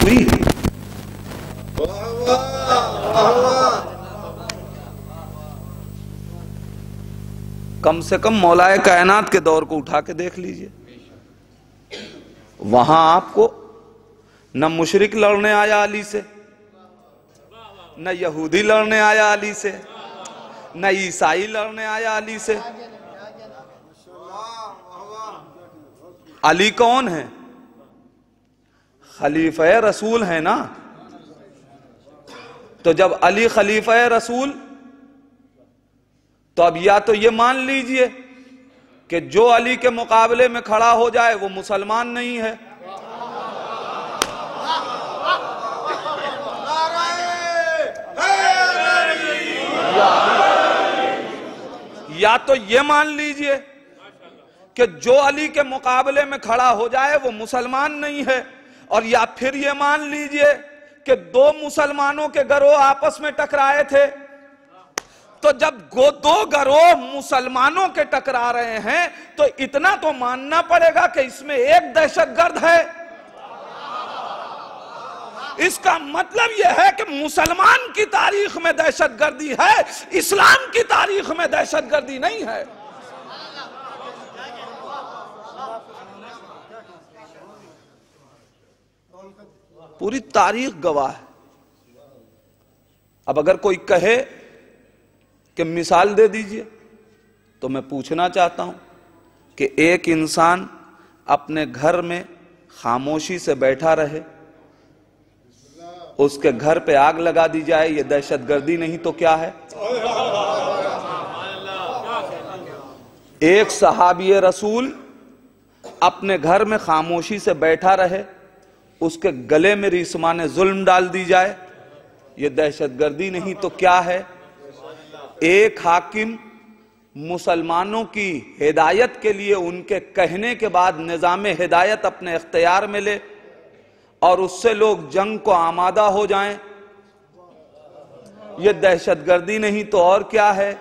हुई। कम से कम मौलाए कायनात के दौर को उठा के देख लीजिए, वहां आपको न मुशरिक लड़ने आया अली से, न यहूदी लड़ने आया अली से, न ईसाई लड़ने आया अली से। अली कौन है? खलीफा रसूल है ना। तो जब अली खलीफा रसूल, तो अब या तो ये मान लीजिए कि जो अली के मुकाबले में खड़ा हो जाए वो मुसलमान नहीं है, या तो ये मान लीजिए कि जो अली के मुकाबले में खड़ा हो जाए वो मुसलमान नहीं है, और या फिर ये मान लीजिए कि दो मुसलमानों के गिरोह आपस में टकराए थे, तो जब दो गिरोह मुसलमानों के टकरा रहे हैं तो इतना तो मानना पड़ेगा कि इसमें एक दहशतगर्द है। इसका मतलब यह है कि मुसलमान की तारीख में दहशतगर्दी है, इस्लाम की तारीख में दहशतगर्दी नहीं है। पूरी तारीख गवाह है। अब अगर कोई कहे कि मिसाल दे दीजिए, तो मैं पूछना चाहता हूं कि एक इंसान अपने घर में खामोशी से बैठा रहे, उसके घर पे आग लगा दी जाए, ये दहशतगर्दी नहीं तो क्या है? एक सहाबी रसूल अपने घर में खामोशी से बैठा रहे, उसके गले में रिस्मान जुल्म डाल दी जाए, ये दहशतगर्दी नहीं तो क्या है? एक हाकिम मुसलमानों की हिदायत के लिए उनके कहने के बाद निजाम हिदायत अपने इख्तियार में ले और उससे लोग जंग को आमादा हो जाएं, ये दहशतगर्दी नहीं तो और क्या है?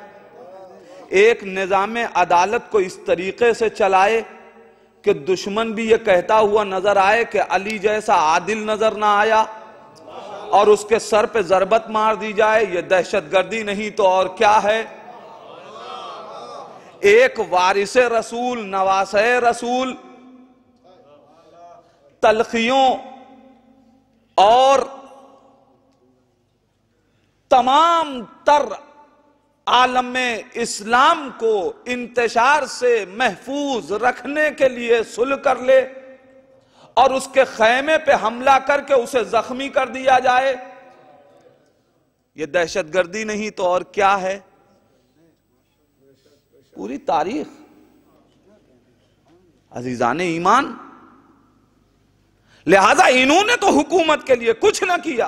एक निजाम अदालत को इस तरीके से चलाए कि दुश्मन भी ये कहता हुआ नजर आए कि अली जैसा आदिल नजर ना आया, और उसके सर पे जरबत मार दी जाए, ये दहशतगर्दी नहीं तो और क्या है? एक वारिसे रसूल, नवासे रसूल तलखियों और तमाम तर आलम में इस्लाम को इंतशार से महफूज रखने के लिए सुलह कर ले और उसके खैमे पे हमला करके उसे जख्मी कर दिया जाए, यह दहशतगर्दी नहीं तो और क्या है? पूरी तारीख अजीजान ईमान। लिहाजा इन्होंने तो हुकूमत के लिए कुछ ना किया,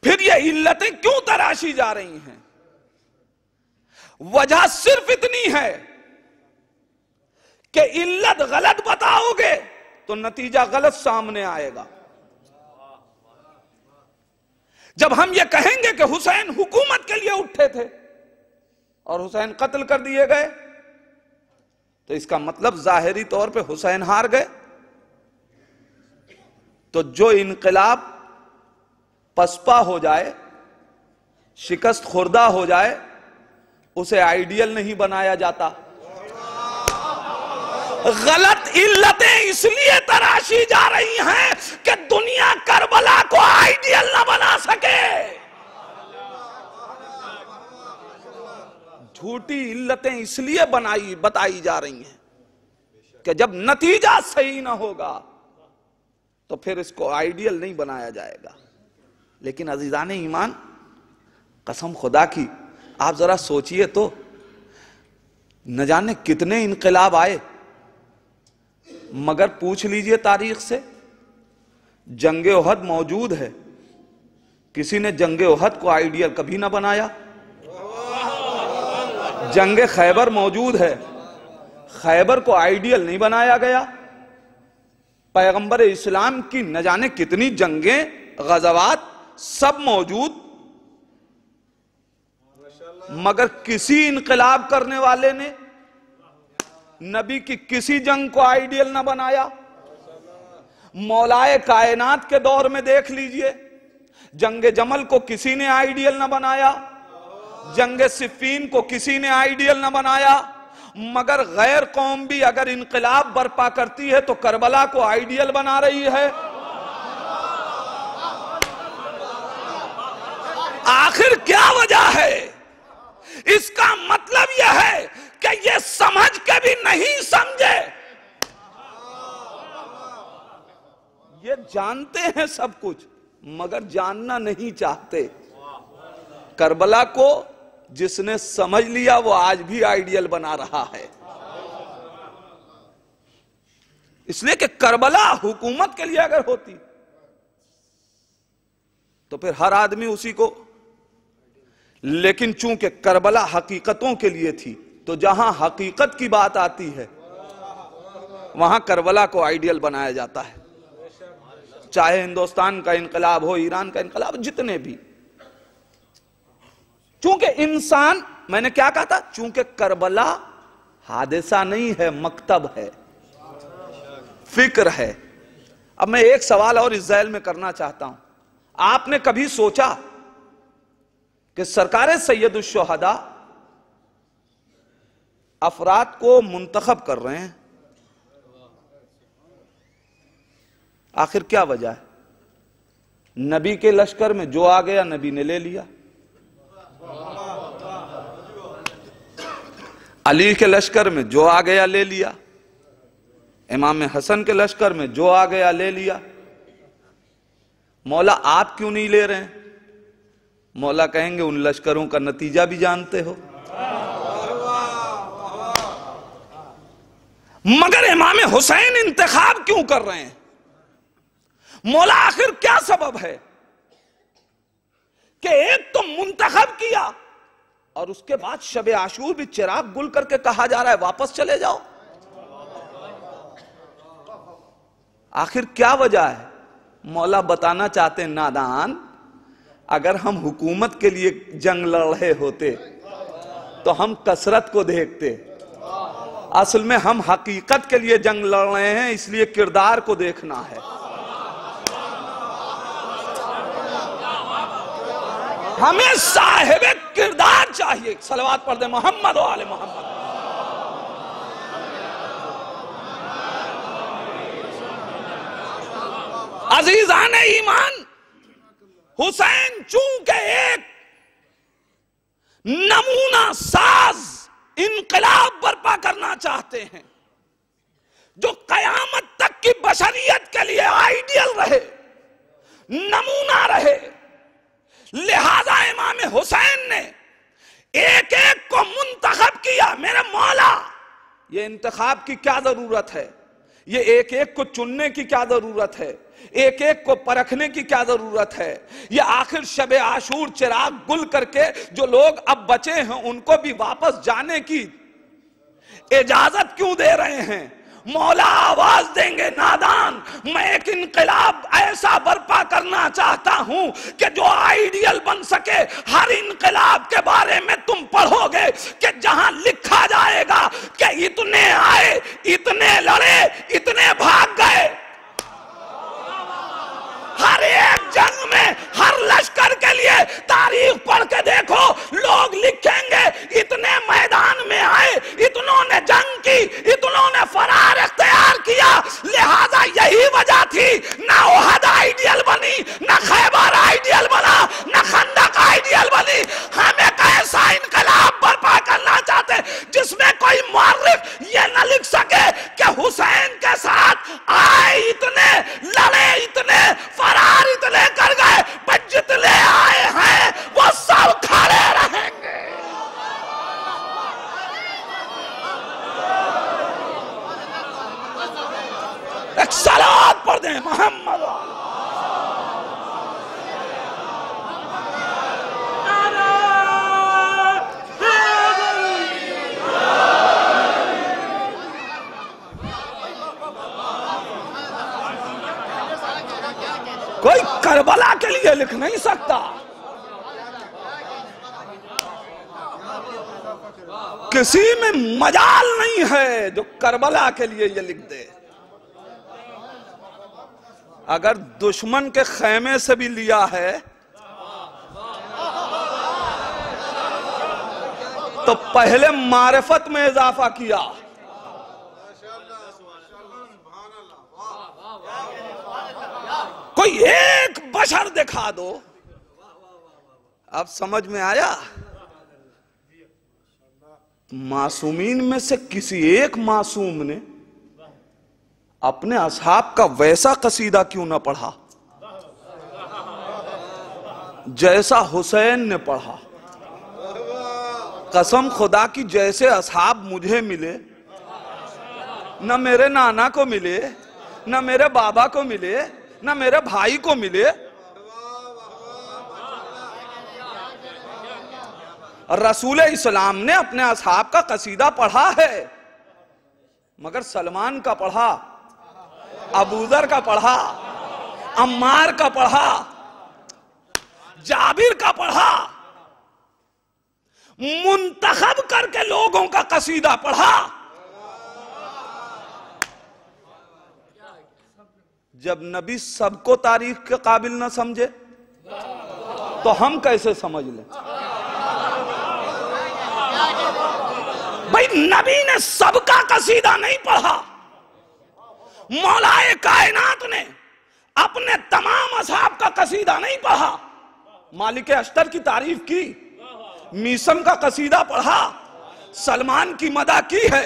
फिर ये इल्लतें क्यों तराशी जा रही हैं? वजह सिर्फ इतनी है कि इल्लत गलत बताओगे तो नतीजा गलत सामने आएगा। जब हम ये कहेंगे कि हुसैन हुकूमत के लिए उठे थे और हुसैन कत्ल कर दिए गए, तो इसका मतलब जाहिरी तौर पे हुसैन हार गए। तो जो इनकलाब पसपा हो जाए, शिकस्त खुर्दा हो जाए, उसे आइडियल नहीं बनाया जाता। गलत इल्लतें इसलिए तराशी जा रही हैं कि दुनिया करबला को आइडियल ना बना सके। झूठी इल्लतें इसलिए बताई जा रही हैं कि जब नतीजा सही ना होगा तो फिर इसको आइडियल नहीं बनाया जाएगा। लेकिन अजीजान ईमान, कसम खुदा की आप जरा सोचिए तो, न जाने कितने इनकलाब आए, मगर पूछ लीजिए तारीख से, जंगे ओहद मौजूद है, किसी ने जंगे ओहद को आइडियल कभी ना बनाया। जंगे खैबर मौजूद है, खैबर को आइडियल नहीं बनाया गया। पैगंबर इस्लाम की न जाने कितनी जंगें, गज़वात सब मौजूद, मगर किसी इनकलाब करने वाले ने नबी की किसी जंग को आइडियल ना बनाया। मौलाए कायनात के दौर में देख लीजिए, जंगे जमल को किसी ने आइडियल न बनाया, जंगे सिफ़ीन को किसी ने आइडियल न बनाया, मगर गैर कौम भी अगर इनकलाब बर्पा करती है तो करबला को आइडियल बना रही है। आखिर क्या वजह है? इसका मतलब यह है कि ये समझ के भी नहीं समझे, ये जानते हैं सब कुछ मगर जानना नहीं चाहते। करबला को जिसने समझ लिया वो आज भी आइडियल बना रहा है। इसलिए कि करबला हुकूमत के लिए अगर होती तो फिर हर आदमी उसी को, लेकिन चूंकि करबला हकीकतों के लिए थी तो जहां हकीकत की बात आती है वहां करबला को आइडियल बनाया जाता है। चाहे हिंदुस्तान का इनकलाब हो, ईरान का इनकलाब, जितने भी, चूंकि इंसान, मैंने क्या कहा था, चूंकि करबला हादसा नहीं है, मकतब है, फिक्र है। अब मैं एक सवाल और इस ज़ैल में करना चाहता हूं। आपने कभी सोचा कि सरकार सैयदुश्शुहदा अफराद को मुंतखब कर रहे हैं, आखिर क्या वजह है? नबी के लश्कर में जो आ गया नबी ने ले लिया, अली के लश्कर में जो आ गया ले लिया, इमाम हसन के लश्कर में जो आ गया ले लिया। मौला आप क्यों नहीं ले रहे हैं? मौला कहेंगे उन लश्करों का नतीजा भी जानते हो। मगर इमाम हुसैन इंतखाब क्यों कर रहे हैं? मौला आखिर क्या सबब है कि एक तो मुंतखब किया और उसके बाद शबे आशूर भी चिराग गुल करके कहा जा रहा है वापस चले जाओ। आखिर क्या वजह है? मौला बताना चाहते हैं, नादान, अगर हम हुकूमत के लिए जंग लड़ रहे होते तो हम कसरत को देखते। असल में हम हकीकत के लिए जंग लड़ रहे हैं, इसलिए किरदार को देखना है। हमें साहिब किरदार चाहिए। सलवात पढ़ दे मोहम्मद व आले मोहम्मद। अजीजान ईमान, हुसैन चूंकि एक नमूना साज इनकलाब बर्पा करना चाहते हैं जो कयामत तक की बशरियत के लिए आइडियल रहे, नमूना रहे, लिहाजा इमाम हुसैन ने एक एक को मुंतखब किया। मेरे मौला, ये इंतखाब की क्या जरूरत है? ये एक एक को चुनने की क्या जरूरत है? एक एक को परखने की क्या जरूरत है? ये आखिर शबे आशूर चिराग गुल करके जो लोग अब बचे हैं उनको भी वापस जाने की इजाजत क्यों दे रहे हैं? मौला आवाज देंगे, नादान, मैं एक इनकलाब ऐसा बर्पा करना चाहता हूं कि जो आइडियल बन सके। हर इनकलाब के बारे में तुम पढ़ोगे कि जहां लिखा जाएगा कि इतने आए, इतने लड़े, इतने भाग गए। हर एक जंग में, हर लश्कर के लिए तारीख पढ़ के देखो, लोग लिखेंगे इतने मैदान में आए, इतनों ने जंग की, इतनों ने फरार इख्तियार किया। लिहाजा यही वजह थी ना ओहद आइडियल बनी, ना खैबर आइडियल बना, ना खंदक आइडियल बनी। हम एक ऐसा इनकलाब बर्पा करना चाहते जिसमें कोई मुअर्रिख ये न लिख सके कि हुसैन के साथ आए इतने, लड़े इतने, फरार इतने कर गए, पर जितने आए हैं वो सब खड़े रहेंगे। एक सलात पढ़ दें मोहम्मद। कोई करबला के लिए लिख नहीं सकता। किसी में मजाल नहीं है जो करबला के लिए ये लिख दे। अगर दुश्मन के खैमे से भी लिया है तो पहले मारिफत में इजाफा किया। कोई एक बशर दिखा दो, अब समझ में आया? मासूमीन में से किसी एक मासूम ने अपने असहाब का वैसा कसीदा क्यों ना पढ़ा जैसा हुसैन ने पढ़ा। कसम खुदा की, जैसे असहाब मुझे मिले, न मेरे नाना को मिले, न मेरे बाबा को मिले, न मेरे भाई को मिले। रसूल इस्लाम ने अपने असहाब का कसीदा पढ़ा है, मगर सलमान का पढ़ा, अबूजर का पढ़ा, अम्मार का पढ़ा, जाबिर का पढ़ा, मुंतखब करके लोगों का कसीदा पढ़ा। जब नबी सबको तारीफ के काबिल ना समझे तो हम कैसे समझ लें? भाई नबी ने सबका कसीदा नहीं पढ़ा, मौलाए कायनात ने अपने तमाम असहाब का कसीदा नहीं पढ़ा। मालिक अश्तर की तारीफ की, मीसम का कसीदा पढ़ा, सलमान की मदा की है,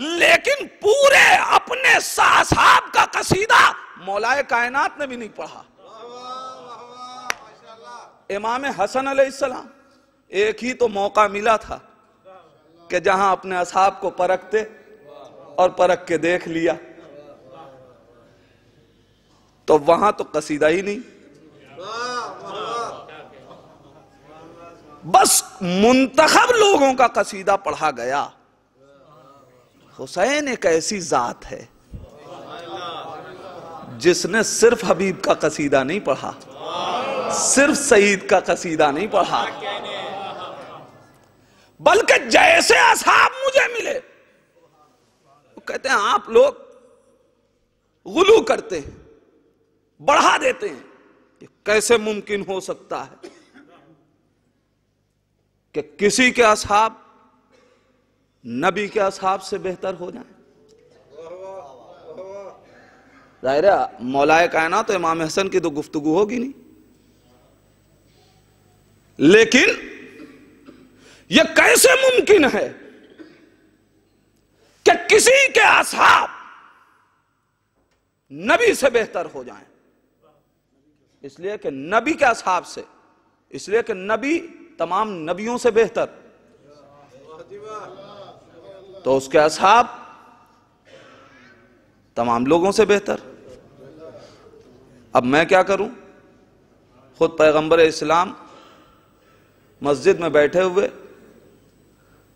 लेकिन पूरे अपने असहाब का कसीदा मौलाए कायनात ने भी नहीं पढ़ा। इमाम हसन अलैहिस्सलाम, एक ही तो मौका मिला था कि जहां अपने असहाब को परखते और परख के देख लिया, तो वहां तो कसीदा ही नहीं, बस मुंतखब लोगों का कसीदा पढ़ा गया। हुसैन एक ऐसी जात है जिसने सिर्फ हबीब का कसीदा नहीं पढ़ा, सिर्फ सईद का कसीदा नहीं पढ़ा, बल्कि जैसे असहाब मुझे मिले, वो कहते हैं आप लोग गुलू करते हैं, बढ़ा देते हैं। ये कैसे मुमकिन हो सकता है कि किसी के असहाब नबी के असहाब से बेहतर हो जाए? जाहिर है मौलाए कायनात तो इमाम हसन की तो गुफ्तगू होगी नहीं, लेकिन यह कैसे मुमकिन है कि किसी के असहाब नबी से बेहतर हो जाएं? इसलिए कि नबी के असहाब से, इसलिए कि नबी तमाम नबियों से बेहतर, तो उसके असहाब तमाम लोगों से बेहतर। अब मैं क्या करूं? खुद पैगंबर इस्लाम मस्जिद में बैठे हुए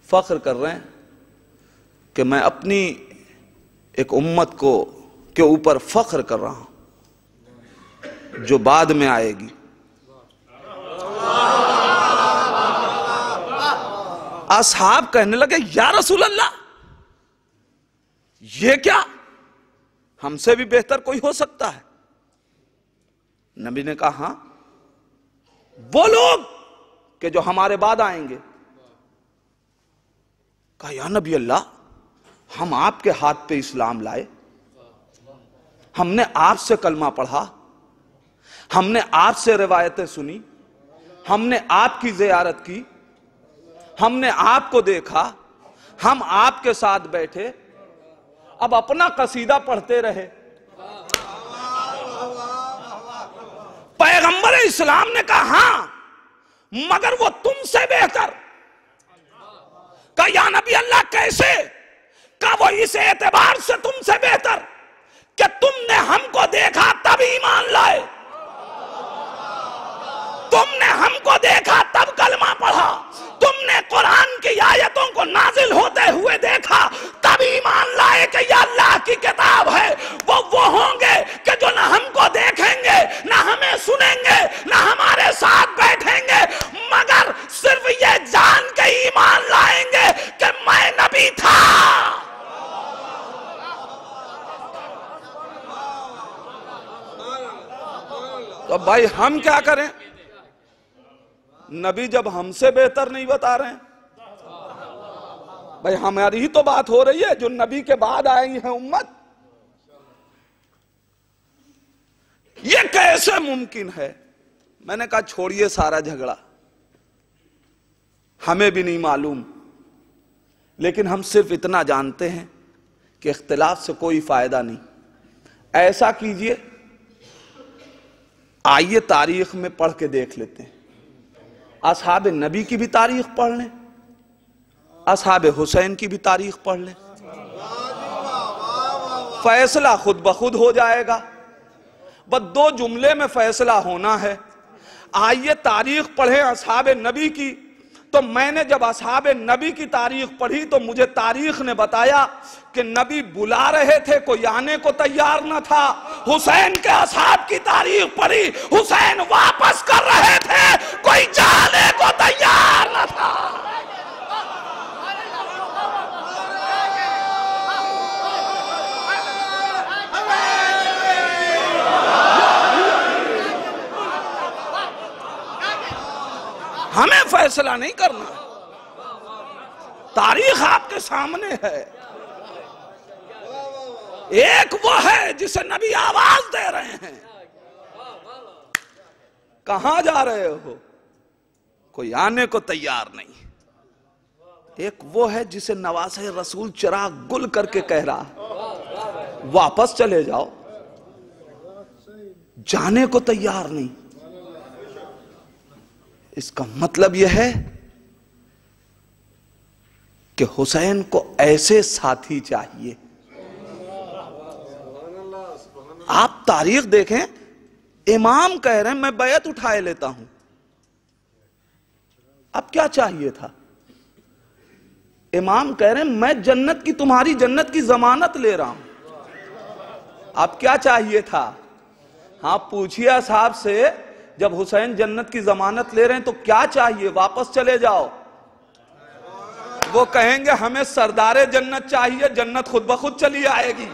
फख्र कर रहे हैं कि मैं अपनी एक उम्मत को के ऊपर फख्र कर रहा हूं जो बाद में आएगी। असहाब कहने लगे, या रसूल अल्लाह, ये क्या, हमसे भी बेहतर कोई हो सकता है? नबी ने कहा, हां, वो लोग कि जो हमारे बाद आएंगे। कहा, या नबी अल्लाह, हम आपके हाथ पे इस्लाम लाए, हमने आपसे कलमा पढ़ा, हमने आपसे रिवायतें सुनी, हमने आपकी ज़ियारत की, हमने आपको देखा, हम आपके साथ बैठे, अब अपना कसीदा पढ़ते रहे। पैगंबर इस्लाम ने कहा, हां, मगर वो तुमसे बेहतर। कहा, या नबी अल्लाह, कैसे? कहा, वो इस एतबार से तुमसे बेहतर कि तुमने हमको देखा तब ईमान लाए, तुमने हमको देखा तब कलमा पढ़ा, तुमने कुरान की आयतों को नाजिल होते हुए देखा तब ईमान लाए कि यह अल्लाह की किताब है। वो होंगे कि जो ना हमको देखेंगे, ना हमें सुनेंगे, ना हमारे साथ बैठेंगे, मगर सिर्फ ये जान के ईमान लाएंगे कि मैं नबी था। तो भाई हम क्या करें? नबी जब हमसे बेहतर नहीं बता रहे हैं, भाई हमारी ही तो बात हो रही है, जो नबी के बाद आई है उम्मत। ये कैसे मुमकिन है? मैंने कहा छोड़िए सारा झगड़ा, हमें भी नहीं मालूम, लेकिन हम सिर्फ इतना जानते हैं कि इख्तिलाफ से कोई फायदा नहीं। ऐसा कीजिए, आइए तारीख में पढ़ के देख लेते हैं। असहाब नबी की भी तारीख पढ़ लें, असहाब हुसैन की भी तारीख पढ़ लें, फैसला खुद ब खुद हो जाएगा। बस 2 जुमले में फैसला होना है। आइए तारीख पढ़ें असहाब नबी की। तो मैंने जब असहाब नबी की तारीख पढ़ी तो मुझे तारीख ने बताया कि नबी बुला रहे थे, कोई आने को तैयार न था। हुसैन के असहाब की तारीख पढ़ी, हुसैन वापस कर रहे थे, कोई जाने को तैयार न था। हमें फैसला नहीं करना, तारीख आपके सामने है। एक वो है जिसे नबी आवाज दे रहे हैं, कहां जा रहे हो, कोई आने को तैयार नहीं। एक वो है जिसे नवासे रसूल चिराग गुल करके कह रहा है वापस चले जाओ, जाने को तैयार नहीं। इसका मतलब यह है कि हुसैन को ऐसे साथी चाहिए। आप तारीख देखें, इमाम कह रहे हैं मैं बैत उठाए लेता हूं। अब क्या चाहिए था? इमाम कह रहे हैं मैं जन्नत की, तुम्हारी जन्नत की जमानत ले रहा हूं। अब क्या चाहिए था? हाँ पूछिए साहब से, जब हुसैन जन्नत की जमानत ले रहे हैं तो क्या चाहिए? वापस चले जाओ। वो कहेंगे हमें सरदारे जन्नत चाहिए, जन्नत खुद ब खुद चली आएगी।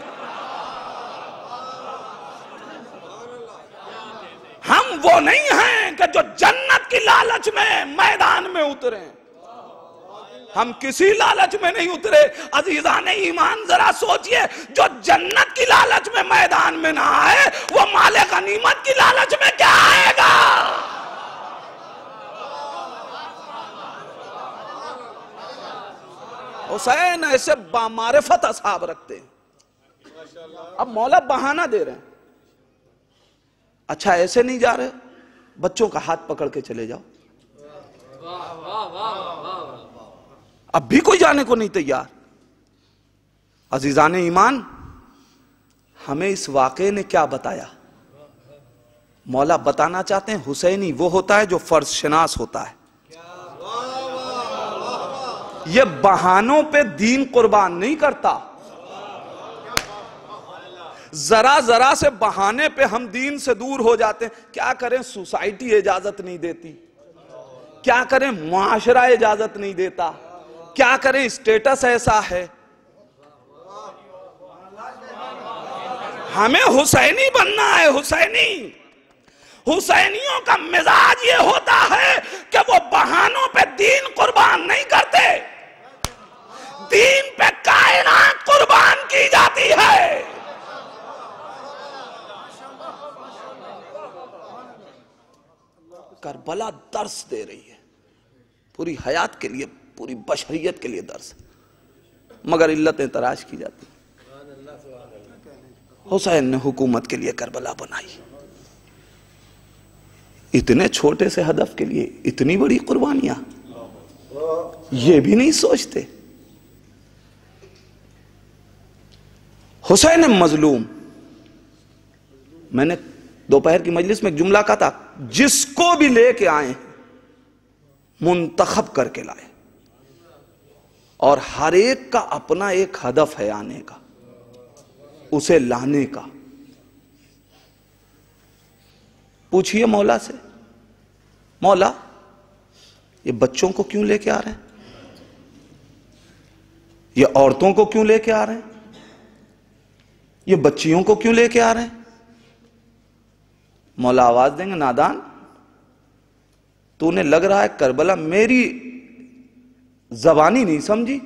हम वो नहीं हैं कि जो जन्नत की लालच में मैदान में उतरे। हम किसी लालच में नहीं उतरे। अजीजाने ईमान जरा सोचिए, जो जन्नत की लालच में मैदान में ना आए वो माले गनीमत की लालच में क्या आएगा? हुसैन ऐसे बामारिफत असहाब रखते हैं। अब मौला बहाना दे रहे हैं, अच्छा ऐसे नहीं जा रहे, बच्चों का हाथ पकड़ के चले जाओ। अब भी कोई जाने को नहीं तैयार। अजीजाने ईमान, हमें इस वाक़े ने क्या बताया? मौला बताना चाहते हैं हुसैनी वो होता है जो फर्ज शनास होता है। ये बहानों पे दीन कुर्बान नहीं करता। जरा जरा से बहाने पे हम दीन से दूर हो जाते हैं। क्या करें, सोसाइटी इजाजत नहीं देती, क्या करें, मुआशरा इजाजत नहीं देता, क्या करें, स्टेटस ऐसा है। हमें हुसैनी बनना है। हुसैनी, हुसैनियों का मिजाज ये होता है कि वो बहानों पे दीन कुर्बान नहीं करते, दीन पे कायनात कुर्बान की जाती है। करबला दर्स दे रही है, पूरी हयात के लिए, पूरी बशरियत के लिए दर्स, मगर इल्लतें तराश की जाती। हुसैन ने हुकूमत के लिए करबला बनाई। इतने छोटे से हदफ के लिए इतनी बड़ी कुर्बानियां, ये भी नहीं सोचते। हुसैन मजलूम, मैंने दोपहर की मजलिस में एक जुमला कहा था, जिसको भी लेके आए मुंतखब करके लाए, और हर एक का अपना एक हदफ है आने का, उसे लाने का। पूछिए मौला से, मौला ये बच्चों को क्यों लेके आ रहे हैं, ये औरतों को क्यों लेके आ रहे हैं, ये बच्चियों को क्यों लेके आ रहे हैं, मौला आवाज देंगे, नादान तूने लग रहा है करबला मेरी जबानी नहीं समझी।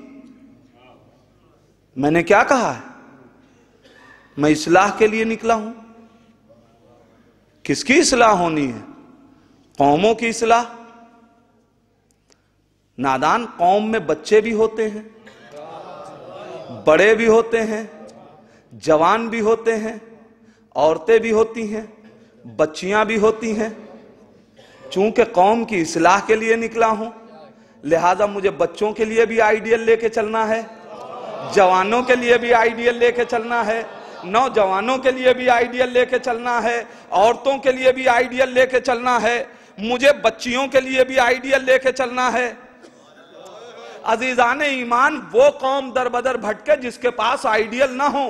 मैंने क्या कहा है? मैं इस्लाह के लिए निकला हूं। किसकी इस्लाह होनी है? कौमों की इस्लाह। नादान, कौम में बच्चे भी होते हैं, बड़े भी होते हैं, जवान भी होते हैं, औरतें भी होती हैं, बच्चियां भी होती हैं। चूंकि कौम की इस्लाह के लिए निकला हूं, लिहाजा मुझे बच्चों के लिए भी आइडियल लेके चलना है, जवानों के लिए भी आइडियल लेके चलना है, नौजवानों के लिए भी आइडियल लेके चलना है, औरतों के लिए भी आइडियल लेके चलना है, मुझे बच्चियों के लिए भी आइडियल लेके चलना है। अजीजान ईमान, वो कौम दरबदर भटके जिसके पास आइडियल ना हो।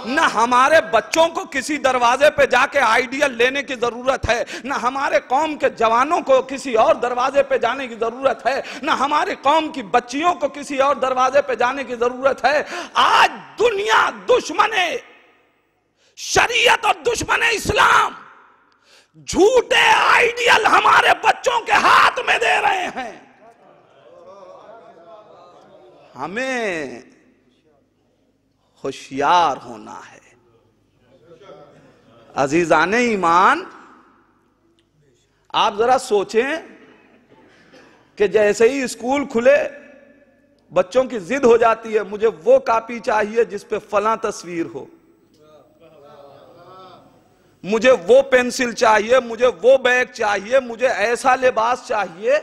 न हमारे बच्चों को किसी दरवाजे पे जाके आइडियल लेने की जरूरत है, न हमारे कौम के जवानों को किसी और दरवाजे पे जाने की जरूरत है, न हमारे कौम की बच्चियों को किसी और दरवाजे पे जाने की जरूरत है। आज दुनिया दुश्मने शरीयत और दुश्मने इस्लाम झूठे आइडियल हमारे बच्चों के हाथ में दे रहे हैं। हमें होशियार होना है। अजीजाने ईमान, आप जरा सोचें कि जैसे ही स्कूल खुले बच्चों की जिद हो जाती है, मुझे वो कॉपी चाहिए जिस पे फलां तस्वीर हो, मुझे वो पेंसिल चाहिए, मुझे वो बैग चाहिए, मुझे ऐसा लिबास चाहिए।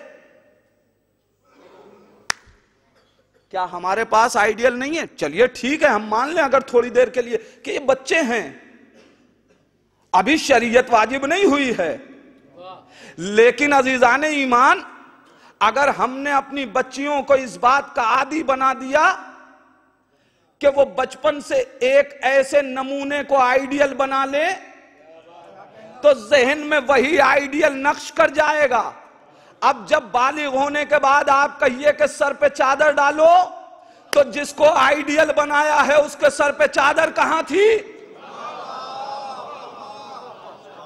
क्या हमारे पास आइडियल नहीं है? चलिए ठीक है, हम मान लें अगर थोड़ी देर के लिए कि ये बच्चे हैं, अभी शरीयत वाजिब नहीं हुई है। लेकिन अजीजाने ईमान, अगर हमने अपनी बच्चियों को इस बात का आदी बना दिया कि वो बचपन से एक ऐसे नमूने को आइडियल बना ले, तो जहन में वही आइडियल नक्श कर जाएगा। अब जब बालिग होने के बाद आप कहिए कि सर पे चादर डालो, तो जिसको आइडियल बनाया है उसके सर पे चादर कहां थी?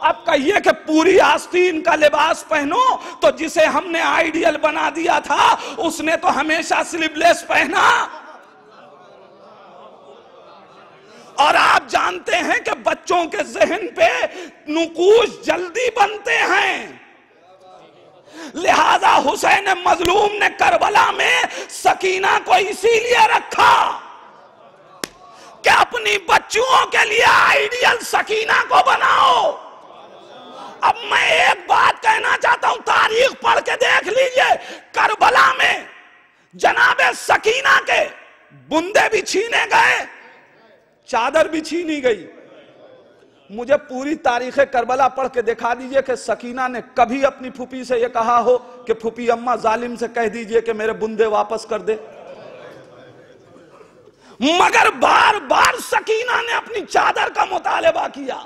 अब कहिए कि पूरी आस्तीन का लिबास पहनो, तो जिसे हमने आइडियल बना दिया था उसने तो हमेशा स्लीवलेस पहना। और आप जानते हैं कि बच्चों के जहन पे नुकूश जल्दी बनते हैं। लिहाजा हुसैन मजलूम ने करबला में सकीना को इसीलिए रखा कि अपनी बच्चियों के लिए आइडियल सकीना को बनाओ। अब मैं एक बात कहना चाहता हूं, तारीख पढ़ के देख लीजिए, करबला में जनाबे सकीना के बुंदे भी छीने गए, चादर भी छीनी गई। मुझे पूरी तारीख करबला पढ़ के दिखा दीजिए कि सकीना ने कभी अपनी फूफी से यह कहा हो कि फूफी अम्मा जालिम से कह दीजिए कि मेरे बुंदे वापस कर दे। मगर बार बार सकीना ने अपनी चादर का मुतालबा किया।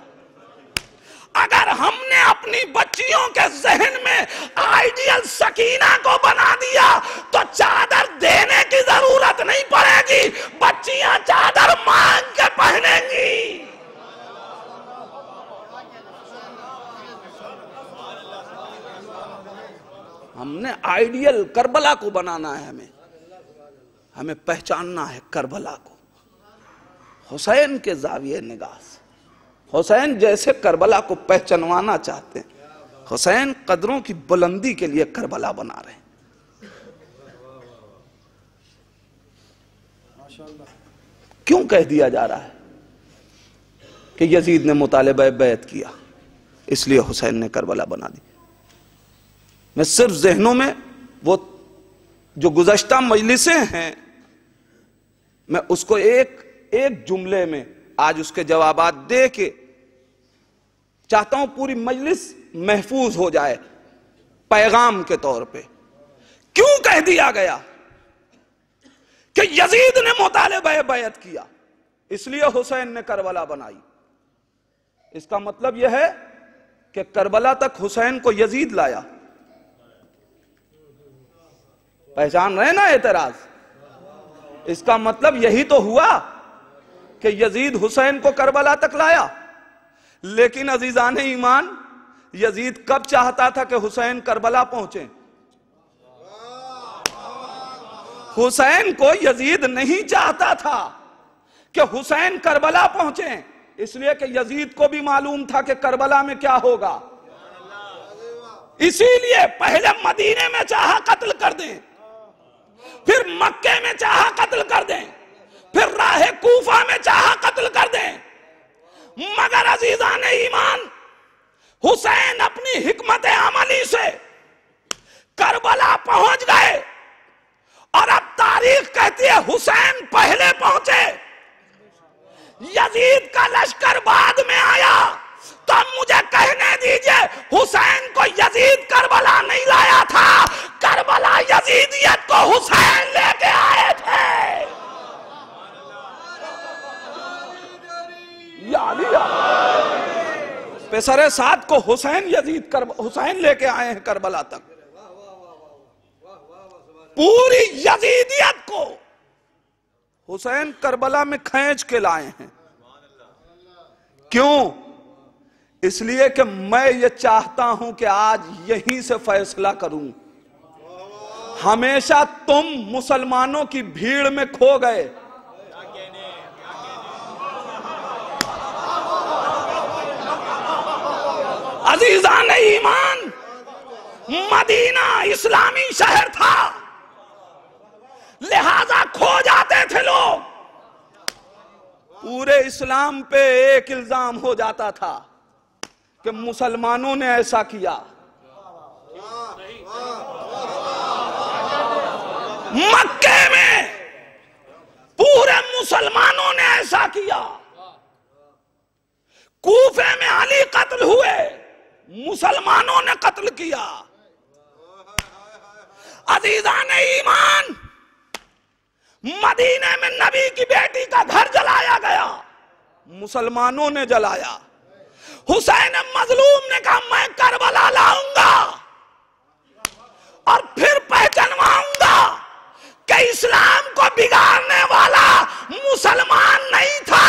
अगर हमने अपनी बच्चियों के जहन में आइडियल सकीना को बना दिया तो चादर देने की जरूरत नहीं पड़ेगी, बच्चियां चादर मांग के पहनेंगी। हमने आइडियल करबला को बनाना है, हमें पहचानना है करबला को हुसैन के जाविये निगाह से। हुसैन जैसे करबला को पहचानवाना चाहते हैं, हुसैन कदरों की बुलंदी के लिए करबला बना रहे हैं। क्यों कह दिया जा रहा है कि यजीद ने मुतालिबा बैत किया, इसलिए हुसैन ने करबला बना दी? मैं सिर्फ जहनों में वो जो गुज़श्ता मजलिसें हैं, मैं उसको एक जुमले में आज उसके जवाबात दे के चाहता हूं पूरी मजलिस महफूज हो जाए पैगाम के तौर पे। क्यों कह दिया गया कि यजीद ने मुतालिबा बैत किया, इसलिए हुसैन ने करबला बनाई? इसका मतलब यह है कि करबला तक हुसैन को यजीद लाया। पहचान रहे ना एतराज? इसका मतलब यही तो हुआ कि यजीद हुसैन को करबला तक लाया। लेकिन अजीजान ईमान, यजीद कब चाहता था कि हुसैन करबला पहुंचे? हुसैन को यजीद नहीं चाहता था कि हुसैन करबला पहुंचे, इसलिए कि यजीद को भी मालूम था कि करबला में क्या होगा। इसीलिए पहले मदीने में चाहा कत्ल कर दें, फिर मक्के में चाहा कत्ल कर दें, फिर राहे कूफा में चाहा कत्ल कर दें। मगर अजीजान ईमान, हुसैन अपनी हिकमत अमली से करबला पहुंच गए, और अब तारीख कहती है हुसैन पहले पहुंचे, यजीद का लश्कर बाद में आया। तो मुझे कहने दीजिए, हुसैन को यजीद करबला नहीं लाया था, करबला यजीदियत को हुसैन लेके आए थे। पेसरे साथ को हुसैन लेके आए हैं करबला तक। पूरी यजीदियत को हुसैन करबला में खींच के लाए हैं। क्यों? इसलिए कि मैं ये चाहता हूं कि आज यहीं से फैसला करूं। हमेशा तुम मुसलमानों की भीड़ में खो गए। अजीजान ईमान, मदीना इस्लामी शहर था, लिहाजा खो जाते थे लोग। पूरे इस्लाम पे एक इल्जाम हो जाता था कि मुसलमानों ने ऐसा किया। मक्के में पूरे मुसलमानों ने ऐसा किया। कूफे में अली कत्ल हुए, मुसलमानों ने कत्ल किया। अजीजान ईमान, मदीने में नबी की बेटी का घर जलाया गया, मुसलमानों ने जलाया। हुसैन मजलूम ने कहा मैं करबला लाऊंगा और फिर पहचानवाऊंगा कि इस्लाम को बिगाड़ने वाला मुसलमान नहीं था।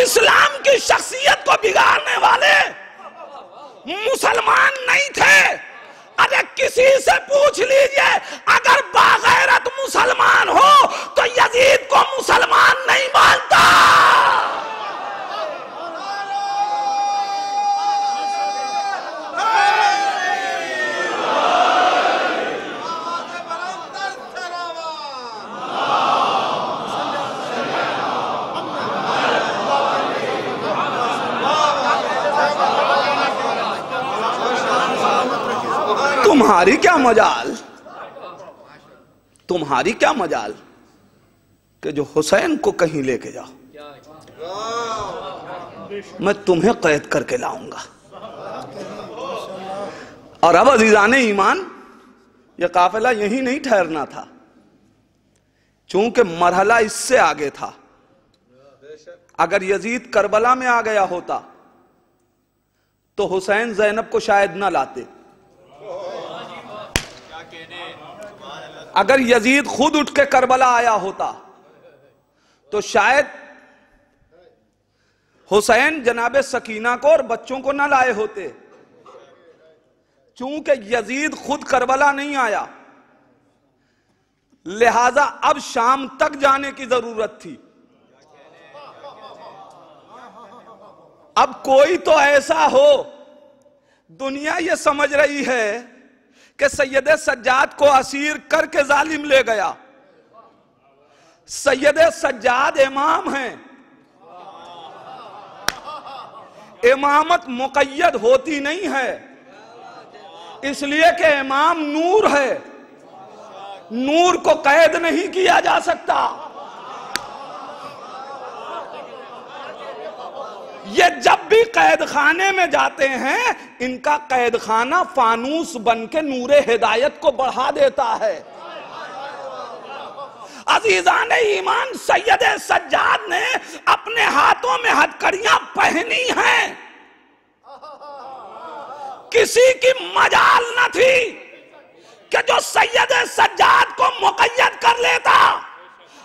इस्लाम की शख्सियत को बिगाड़ने वाले मुसलमान नहीं थे। अरे किसी से पूछ लीजिए, अगर बागैरत मुसलमान हो तो यजीद को मुसलमान नहीं मानता। तुम्हारी क्या मजाल, तुम्हारी क्या मजाल कि जो हुसैन को कहीं लेके जाओ, मैं तुम्हें कैद करके लाऊंगा। और अब अजीजान ईमान, यह काफिला यही नहीं ठहरना था, चूंकि मरहला इससे आगे था। अगर यजीद करबला में आ गया होता तो हुसैन ज़ैनब को शायद ना लाते। अगर यजीद खुद उठ के करबला आया होता तो शायद हुसैन जनाबे सकीना को और बच्चों को ना लाए होते। चूंकि यजीद खुद करबला नहीं आया, लिहाजा अब शाम तक जाने की जरूरत थी। अब कोई तो ऐसा हो, दुनिया ये समझ रही है कि सैयद सज्जाद को असीर करके जालिम ले गया। सैयद सज्जाद इमाम हैं, इमामत मुक़य्यद होती नहीं है, इसलिए कि इमाम नूर है, नूर को कैद नहीं किया जा सकता। ये जब भी कैद खाने में जाते हैं, इनका कैद खाना फानूस बन के नूरे हिदायत को बढ़ा देता है। अजीजान ईमान, सैयद सज्जाद ने अपने हाथों में हथकड़ियां पहनी हैं, किसी की मजाल न थी कि जो सैयद सज्जाद को मुक़य्यद कर लेता,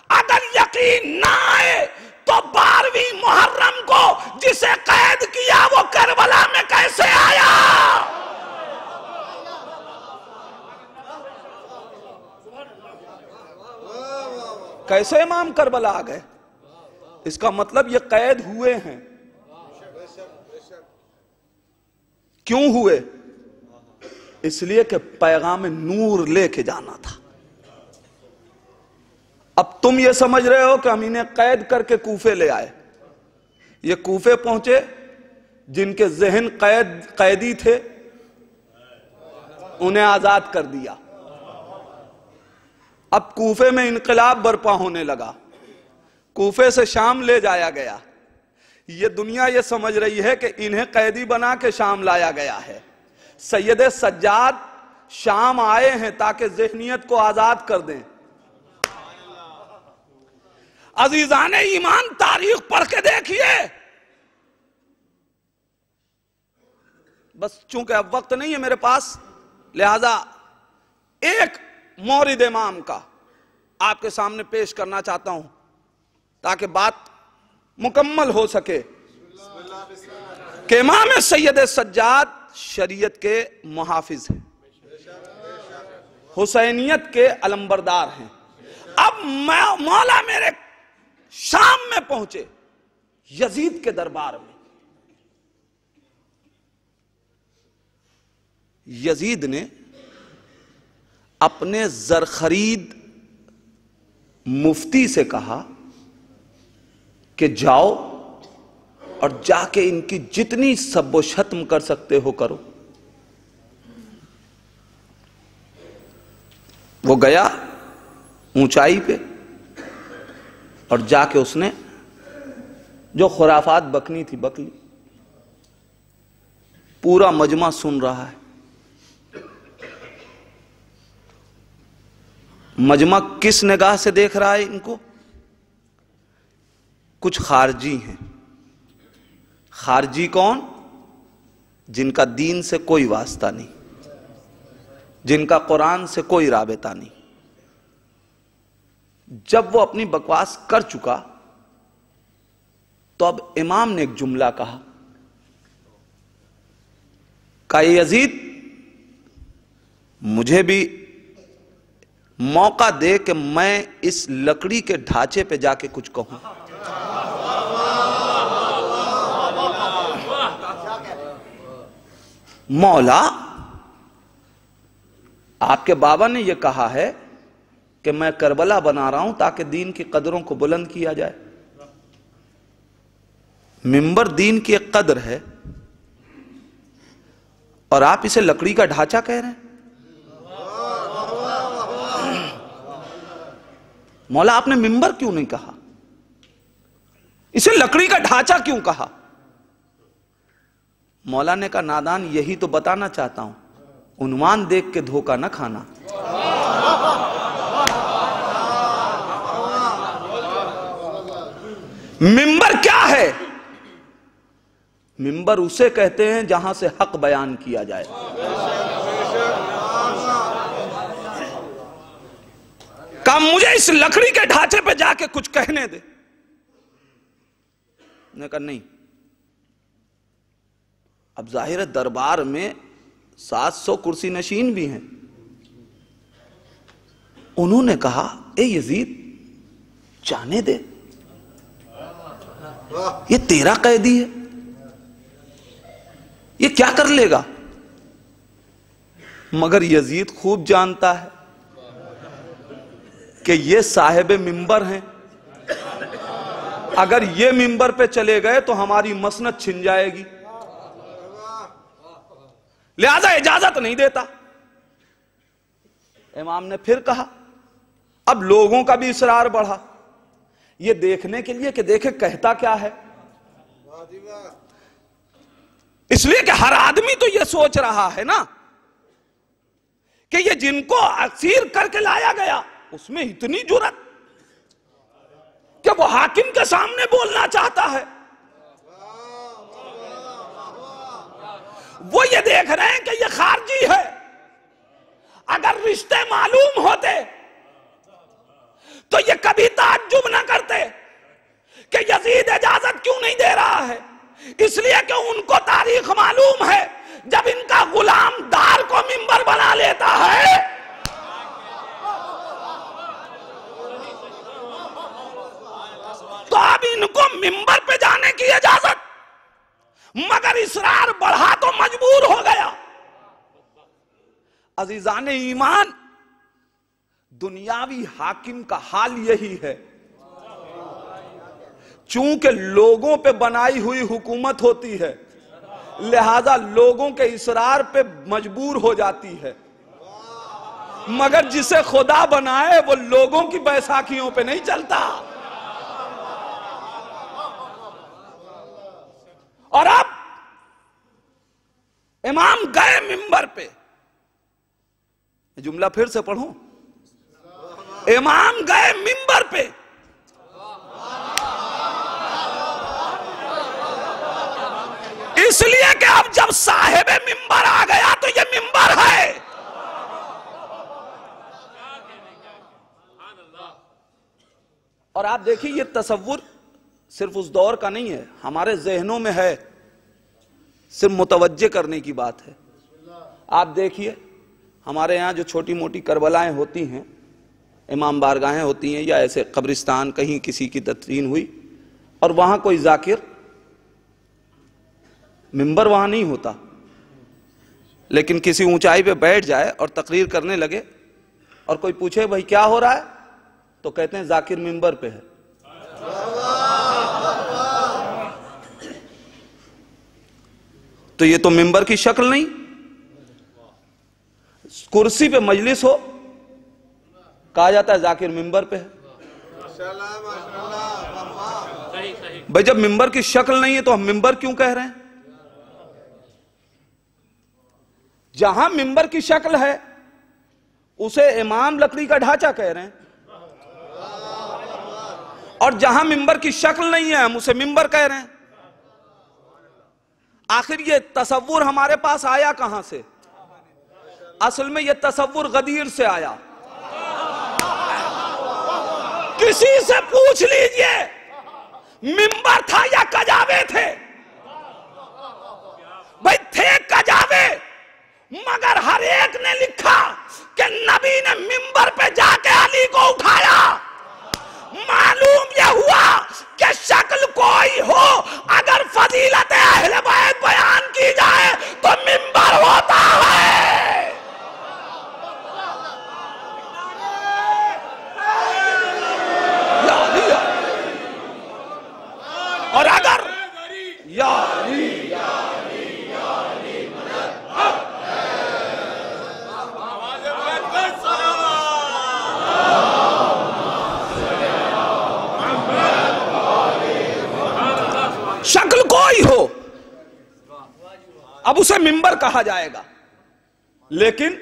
अगर यकीन ना आए तो 12वीं मुहर्रम को जिसे कैद किया वो करबला में कैसे आया? कैसे इमाम करबला आ गए? इसका मतलब ये कैद हुए हैं। क्यों हुए? इसलिए कि पैगाम नूर लेके जाना था। अब तुम ये समझ रहे हो कि हम इन्हें कैद करके कूफे ले आए। ये कूफे पहुंचे, जिनके जहन कैदी थे उन्हें आजाद कर दिया। अब कूफे में इनकलाब बर्पा होने लगा, कूफे से शाम ले जाया गया। ये दुनिया ये समझ रही है कि इन्हें कैदी बना के शाम लाया गया है। सैयद सज्जाद शाम आए हैं ताकि ज़हनियत को आजाद कर दें। अजीजाने ईमान, तारीख पढ़ के देखिए। बस चूंकि अब वक्त नहीं है मेरे पास, लिहाजा एक मौरिद इमाम का आपके सामने पेश करना चाहता हूं ताकि बात मुकम्मल हो सके कि इमाम सैयद सज्जाद शरीयत के मुहाफिज हैं, हुसैनियत के अलंबरदार हैं। अब मौला मेरे शाम में पहुंचे, यजीद के दरबार में। यजीद ने अपने जरखरीद मुफ्ती से कहा कि जाओ और जाके इनकी जितनी सब्बो शत्म कर सकते हो करो। वो गया ऊंचाई पे और जाके उसने जो खुराफात बकनी थी बक ली। पूरा मजमा सुन रहा है। मजमा किस निगाह से देख रहा है इनको? कुछ खारजी हैं। खारजी कौन? जिनका दीन से कोई वास्ता नहीं, जिनका कुरान से कोई राबता नहीं। जब वो अपनी बकवास कर चुका तो अब इमाम ने एक जुमला कहा, यजीद मुझे भी मौका दे कि मैं इस लकड़ी के ढांचे पे जाके कुछ कहूं। मौला, आपके बाबा ने यह कहा है कि मैं करबला बना रहा हूं ताकि दीन की कदरों को बुलंद किया जाए। मिंबर दीन की एक कदर है और आप इसे लकड़ी का ढांचा कह रहे हैं। मौला, आपने मिंबर क्यों नहीं कहा? इसे लकड़ी का ढांचा क्यों कहा? मौला ने कहा, नादान, यही तो बताना चाहता हूं, उन्वान देख के धोखा ना खाना। मिंबर क्या है? मिंबर उसे कहते हैं जहां से हक बयान किया जाए। कहा मुझे इस लकड़ी के ढांचे पे जाके कुछ कहने दे। ने कहा नहीं। अब जाहिर है दरबार में 700 कुर्सी नशीन भी हैं। उन्होंने कहा, ए यजीद, जाने दे, ये तेरा कैदी है, ये क्या कर लेगा? मगर यजीद खूब जानता है कि ये साहिब मिंबर हैं। अगर ये मिंबर पे चले गए तो हमारी मसनद छिन जाएगी, लिहाजा इजाजत नहीं देता। इमाम ने फिर कहा। अब लोगों का भी इसरार बढ़ा, ये देखने के लिए कि देखे कहता क्या है। इसलिए कि हर आदमी तो ये सोच रहा है ना कि ये जिनको असीर करके लाया गया उसमें इतनी जुर्रत कि वो हाकिम के सामने बोलना चाहता है। वो ये देख रहे हैं कि ये खारजी है। अगर रिश्ते मालूम होते तो ये कभी ताज्जुब ना करते कि यजीद इजाजत क्यों नहीं दे रहा है। इसलिए कि उनको तारीख मालूम है, जब इनका गुलाम दार को मिंबर बना लेता है तो अब इनको मिंबर पे जाने की इजाजत, मगर इसरार बढ़ा तो मजबूर हो गया। अजीजान ईमान, दुनियावी हाकिम का हाल यही है। चूंकि लोगों पे बनाई हुई हुकूमत होती है, लिहाजा लोगों के इसरार पे मजबूर हो जाती है, मगर जिसे खुदा बनाए वो लोगों की बैसाखियों पे नहीं चलता। और अब इमाम गए मिंबर पे, जुमला फिर से पढ़ूं, इमाम गए मिंबर पे, इसलिए कि अब जब साहिब मिंबर आ गया तो ये मिंबर है। और आप देखिए, ये तसव्वुर सिर्फ उस दौर का नहीं है, हमारे जहनों में है, सिर्फ मुतवज्जे करने की बात है। आप देखिए, हमारे यहाँ जो छोटी मोटी करबलाएं होती हैं, इमाम बारगाहें होती हैं, या ऐसे कब्रिस्तान कहीं किसी की तदफीन हुई और वहां कोई जाकिर, मिंबर वहां नहीं होता, लेकिन किसी ऊंचाई पे बैठ जाए और तकरीर करने लगे और कोई पूछे भाई क्या हो रहा है, तो कहते हैं जाकिर मिंबर पे है। तो ये तो मिंबर की शक्ल नहीं। कुर्सी पे मजलिस हो, कहा जाता है जाकिर मिंबर पे है। भाई जब मिंबर की शक्ल नहीं है तो हम मिंबर क्यों कह रहे हैं? जहां मिंबर की शक्ल है उसे इमाम लकड़ी का ढांचा कह रहे हैं, और जहां मिंबर की शक्ल नहीं है हम उसे मिंबर कह रहे हैं। आखिर ये तसव्वुर हमारे पास आया कहां से? असल में ये तसव्वुर गदीर से आया। किसी से पूछ लीजिए मिंबर था या कजावे थे? भाई थे कजावे, मगर हर एक ने लिखा कि नबी ने मिंबर पे जाके अली को उठाया। मालूम यह हुआ कि शक्ल कोई हो, अगर फजीलत अहले बैत बयान की जाए तो मिंबर होता है। और अगर शक्ल कोई हो अब उसे मिंबर कहा जाएगा। लेकिन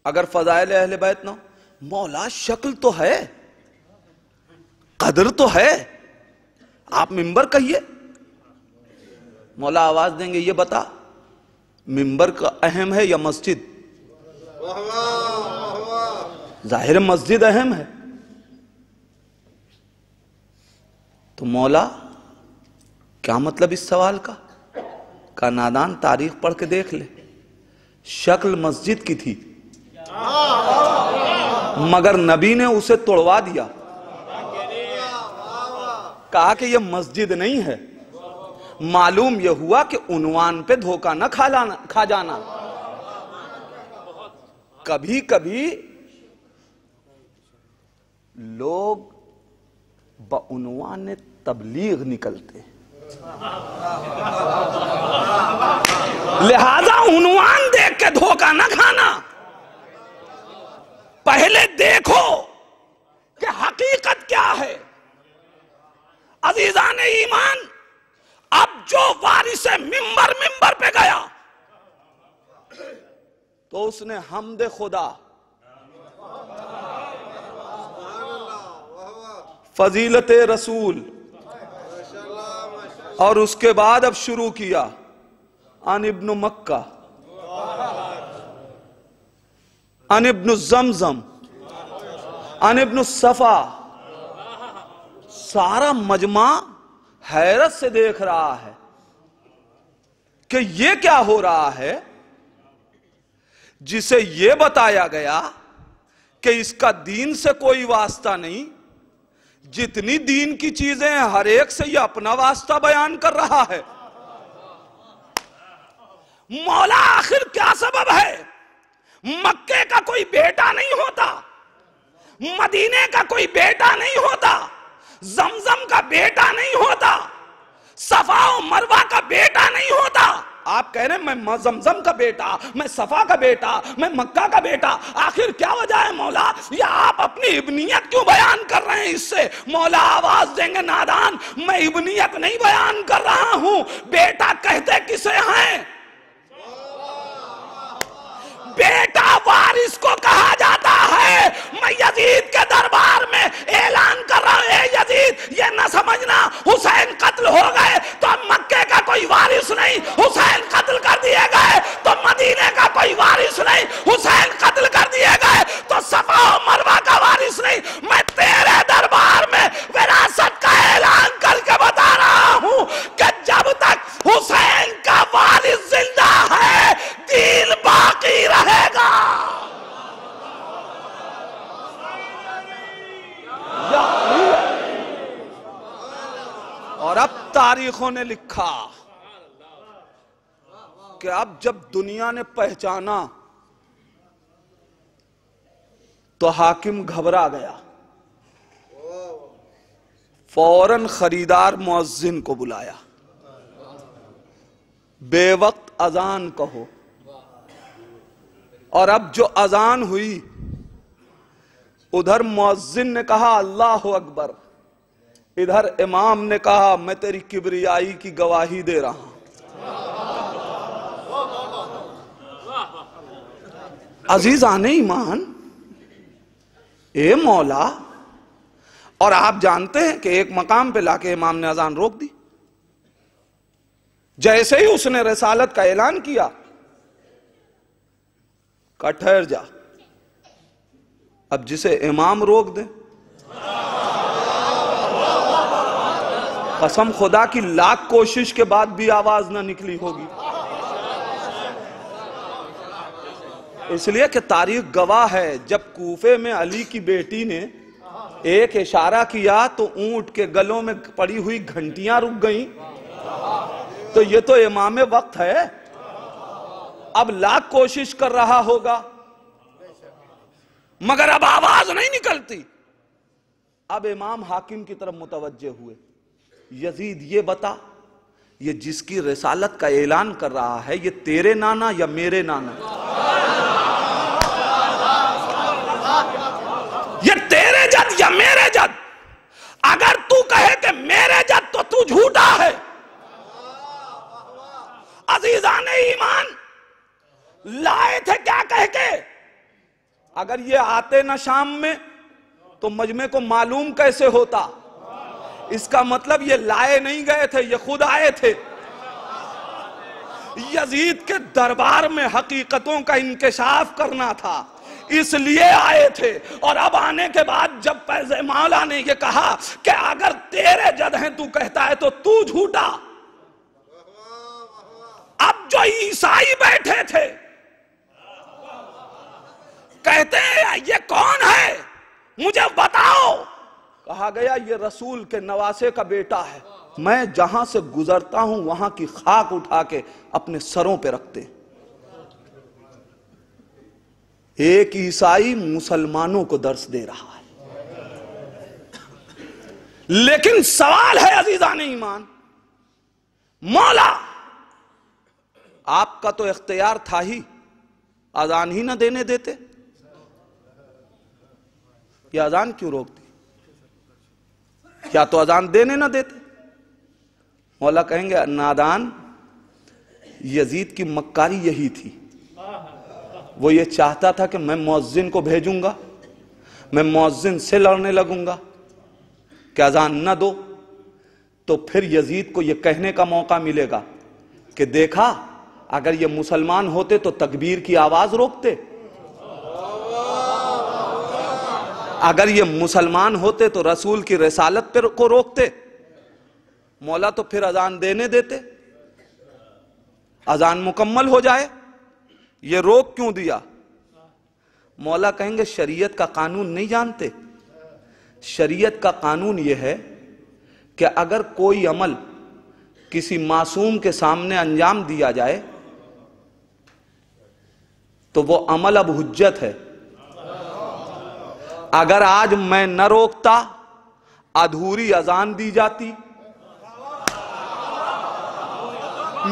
अगर फजाइल अहले बैत ना, मौला शक्ल तो है, कदर तो है, आप मिंबर कहिए। मौला आवाज देंगे, ये बता मिंबर का अहम है या मस्जिद? जाहिर मस्जिद अहम है। तो मौला क्या मतलब इस सवाल का? नादान तारीख पढ़ के देख ले, शक्ल मस्जिद की थी मगर नबी ने उसे तोड़वा दिया, कहा कि यह मस्जिद नहीं है। मालूम यह हुआ कि उन्वान पे धोखा न खा जाना। कभी कभी लोग बउनवान तबलीग निकलते हैं, लिहाजा उन्वान देख के धोखा न खाना। पहले देखो कि हकीकत क्या है। अजीजान ईमान, अब जो वारिस मिंबर पे गया तो उसने हमदे खुदा, फजीलत रसूल, और उसके बाद अब शुरू किया अन इब्न मक्का, अन इब्न ज़मज़म, अन इब्न सफा। सारा मजमा हैरत से देख रहा है कि ये क्या हो रहा है, जिसे ये बताया गया कि इसका दीन से कोई वास्ता नहीं। जितनी दीन की चीजें हैं हर एक से ये अपना वास्ता बयान कर रहा है। मौला आखिर क्या सबब है? मक्के का कोई बेटा नहीं होता, मदीने का कोई बेटा नहीं होता, जमजम का बेटा नहीं होता, सफा और मरवा का बेटा नहीं होता। आप कह रहे हैं मैं जमजम का बेटा, मैं सफा का बेटा, मैं मक्का का बेटा। आखिर क्या वजह है मौला? या आप अपनी इब्नियत क्यों बयान कर रहे हैं इससे? मौला आवाज देंगे नादान, मैं इब्नियत नहीं बयान कर रहा हूं। बेटा कहते किसे हैं? बेटा वारिस को कहा जाता है। मैं यजीद के दरबार में ऐलान कर रहा हूं, ए यजीद ये न समझना हुसैन कत्ल हो गए तो मक्के का कोई वारिस नहीं, हुसैन कत्ल कर दिए गए तो मदीने का कोई वारिस नहीं, हुसैन कत्ल कर दिए गए तो सफा और मरवा का वारिस नहीं। मैं तेरे दरबार में विरासत का ऐलान करके बता रहा हूं कि जब तक हुसैन का वारिस जिंदा है दीन बाकी रहेगा। और अब तारीखों ने लिखा कि अब जब दुनिया ने पहचाना तो हाकिम घबरा गया, फौरन खरीदार मुअज्जिन को बुलाया, बेवक्त अजान कहो। और अब जो अजान हुई उधर मुअज्जिन ने कहा अल्लाह अकबर, इधर इमाम ने कहा मैं तेरी किबरियाई की गवाही दे रहा हूं। अजीज़ाने ईमान, ए मौला। और आप जानते हैं कि एक मकाम पे लाके इमाम ने अजान रोक दी। जैसे ही उसने रिसालत का ऐलान किया, कहा ठहर जा, अब जिसे इमाम रोक दे, कसम खुदा की लाख कोशिश के बाद भी आवाज ना निकली होगी। इसलिए कि तारीख गवाह है, जब कूफे में अली की बेटी ने एक इशारा किया तो ऊंट के गलों में पड़ी हुई घंटियां रुक गईं। तो ये तो इमाम वक्त है, अब लाख कोशिश कर रहा होगा मगर अब आवाज नहीं निकलती। अब इमाम हाकिम की तरफ मुतवज्जे हुए, यजीद ये बता, ये जिसकी रिसालत का ऐलान कर रहा है ये तेरे नाना या मेरे नाना? ये तेरे जद या मेरे जद? अगर तू कहे कि मेरे जद तो तू झूठा है। अजीजाने ईमान, लाए थे क्या कह के? अगर ये आते ना शाम में तो मजमे को मालूम कैसे होता? इसका मतलब ये लाए नहीं गए थे, ये खुद आए थे। यजीद के दरबार में हकीकतों का इंकशाफ करना था, इसलिए आए थे। और अब आने के बाद जब पैसे मौला ने ये कहा कि अगर तेरे जद हैं तू कहता है तो तू झूठा। अब जो ईसाई बैठे थे कहते हैं ये कौन है, मुझे बताओ। कहा गया ये रसूल के नवासे का बेटा है, मैं जहां से गुजरता हूं वहां की खाक उठा के अपने सरों पे रखते। एक ईसाई मुसलमानों को दर्श दे रहा है। लेकिन सवाल है अजीजाने ईमान, मौला आपका तो इख्तियार था ही, अजान ही ना देने देते, या अजान क्यों रोकती? या तो अजान देने ना देते। मौला कहेंगे नादान, यजीद की मक्कारी यही थी। वो ये चाहता था कि मैं मुअज्जिन को भेजूंगा, मैं मुअज्जिन से लड़ने लगूंगा कि अजान न दो, तो फिर यजीद को यह कहने का मौका मिलेगा कि देखा अगर ये मुसलमान होते तो तकबीर की आवाज रोकते। अगर ये मुसलमान होते तो रसूल की रिसालत पर को रोकते, मौला तो फिर अजान देने देते, अजान मुकम्मल हो जाए, ये रोक क्यों दिया? मौला कहेंगे शरीयत का कानून नहीं जानते। शरीयत का कानून यह है कि अगर कोई अमल किसी मासूम के सामने अंजाम दिया जाए तो वो अमल अब हुज्जत है। अगर आज मैं न रोकता, अधूरी अजान दी जाती,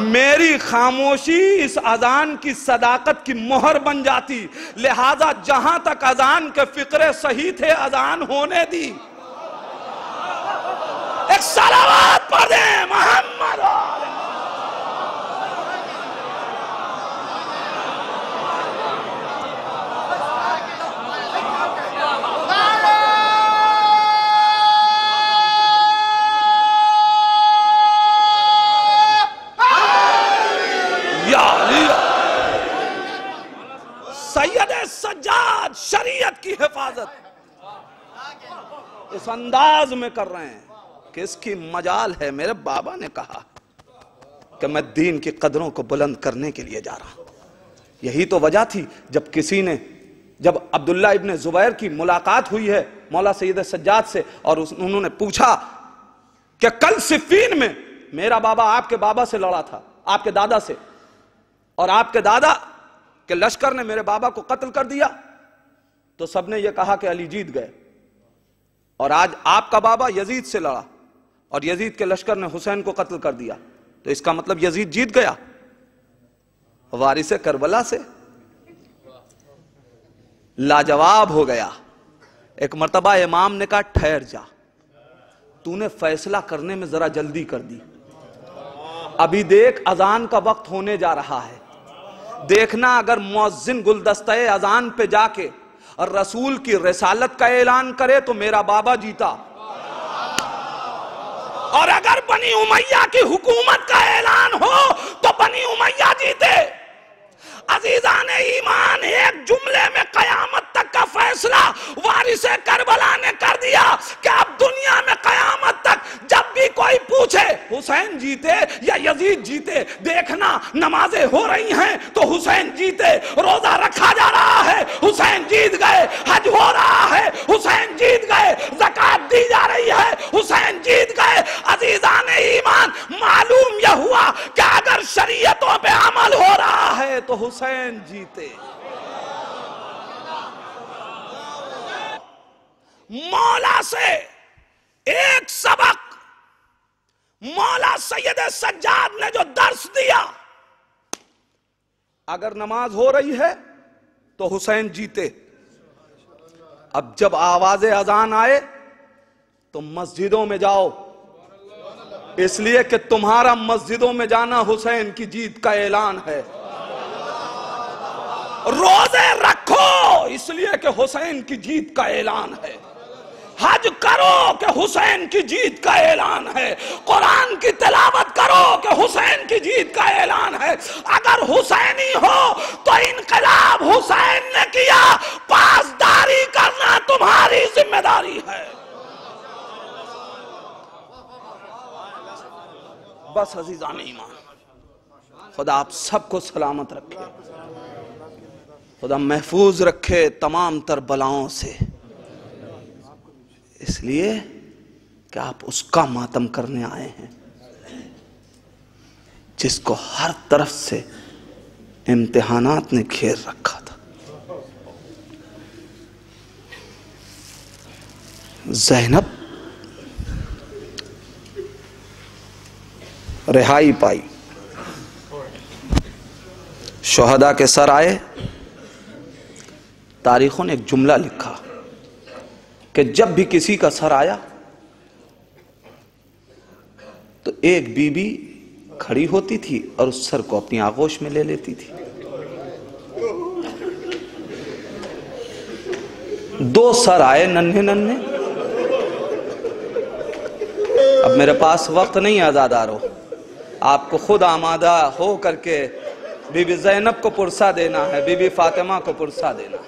मेरी खामोशी इस अजान की सदाकत की मोहर बन जाती। लिहाजा जहां तक अजान के फिक्रे सही थे, अजान होने दी। एक सलावत पढ़ दें मोहम्मद। सैयद सज्जाद शरीयत की हिफाजत इस अंदाज में कर रहे हैं कि इसकी मजाल है। मेरे बाबा ने कहा कि मैं दीन की कदरों को बुलंद करने के लिए जा रहा हूं। यही तो वजह थी जब अब्दुल्ला इब्ने जुबैर की मुलाकात हुई है मौला सैयद सज्जाद से, और उन्होंने पूछा कि कल सिफ़ीन में मेरा बाबा आपके बाबा से लड़ा था, आपके दादा से, और आपके दादा के लश्कर ने मेरे बाबा को कत्ल कर दिया, तो सबने यह कहा कि अली जीत गए। और आज आपका बाबा यजीद से लड़ा और यजीद के लश्कर ने हुसैन को कत्ल कर दिया, तो इसका मतलब यजीद जीत गया वारिस करबला से। लाजवाब हो गया। एक मर्तबा इमाम ने कहा ठहर जा, तूने फैसला करने में जरा जल्दी कर दी। अभी देख अजान का वक्त होने जा रहा है, देखना अगर मुअज्जिन गुलदस्ते अजान पे जाके और रसूल की रिसालत का ऐलान करे तो मेरा बाबा जीता, और अगर बनी उमैया की हुकूमत का ऐलान हो तो बनी उमैया जीते। अजीजान ईमान, एक जुमले में कयामत तक का फैसला वारिसे करबला ने कर दिया कि अब दुनिया में कयामत तक जब भी कोई पूछे हुसैन जीते या यजीद जीते, देखना नमाजें हो रही हैं तो हुसैन जीते, रोजा रखा जा रहा है हुसैन जीत गए, हज हो रहा है हुसैन जीत गए, ज़कात दी जा रही है हुसैन जीत गए। अजीजान ईमान, मालूम यह हुआ कि अगर शरीयतों पे अमल हो रहा है तो हुसैन जीते। मौला से एक सबक मौला सैयद सज्जाद ने जो दर्स दिया, अगर नमाज हो रही है तो हुसैन जीते। अब जब आवाज़े अजान आए तो मस्जिदों में जाओ, इसलिए कि तुम्हारा मस्जिदों में जाना हुसैन की जीत का ऐलान है। रोजे रखो इसलिए कि हुसैन की जीत का ऐलान है। हज करो कि हुसैन की जीत का ऐलान है। कुरान की तिलावत करो कि हुसैन की जीत का ऐलान है। अगर हुसैनी हो तो इनकलाब हुसैन ने किया, पासदारी करना तुम्हारी जिम्मेदारी है। बस अजीजान ईमान, खुदा आप सबको सलामत रखे, खुदा महफूज रखे तमाम तर बलाओं से, इसलिए कि आप उसका मातम करने आए हैं जिसको हर तरफ से इम्तिहानात ने घेर रखा था। ज़ैनब रिहाई पाई, शोहदा के सर आए। तारीखों ने एक जुमला लिखा कि जब भी किसी का सर आया तो एक बीबी खड़ी होती थी और उस सर को अपनी आगोश में ले लेती थी। दो सर आए नन्हे नन्हे। अब मेरे पास वक्त नहीं आज़ादारो, आपको खुद आमादा हो करके बीबी ज़ैनब को पुरसा देना है, बीबी फातिमा को पुरसा देना है।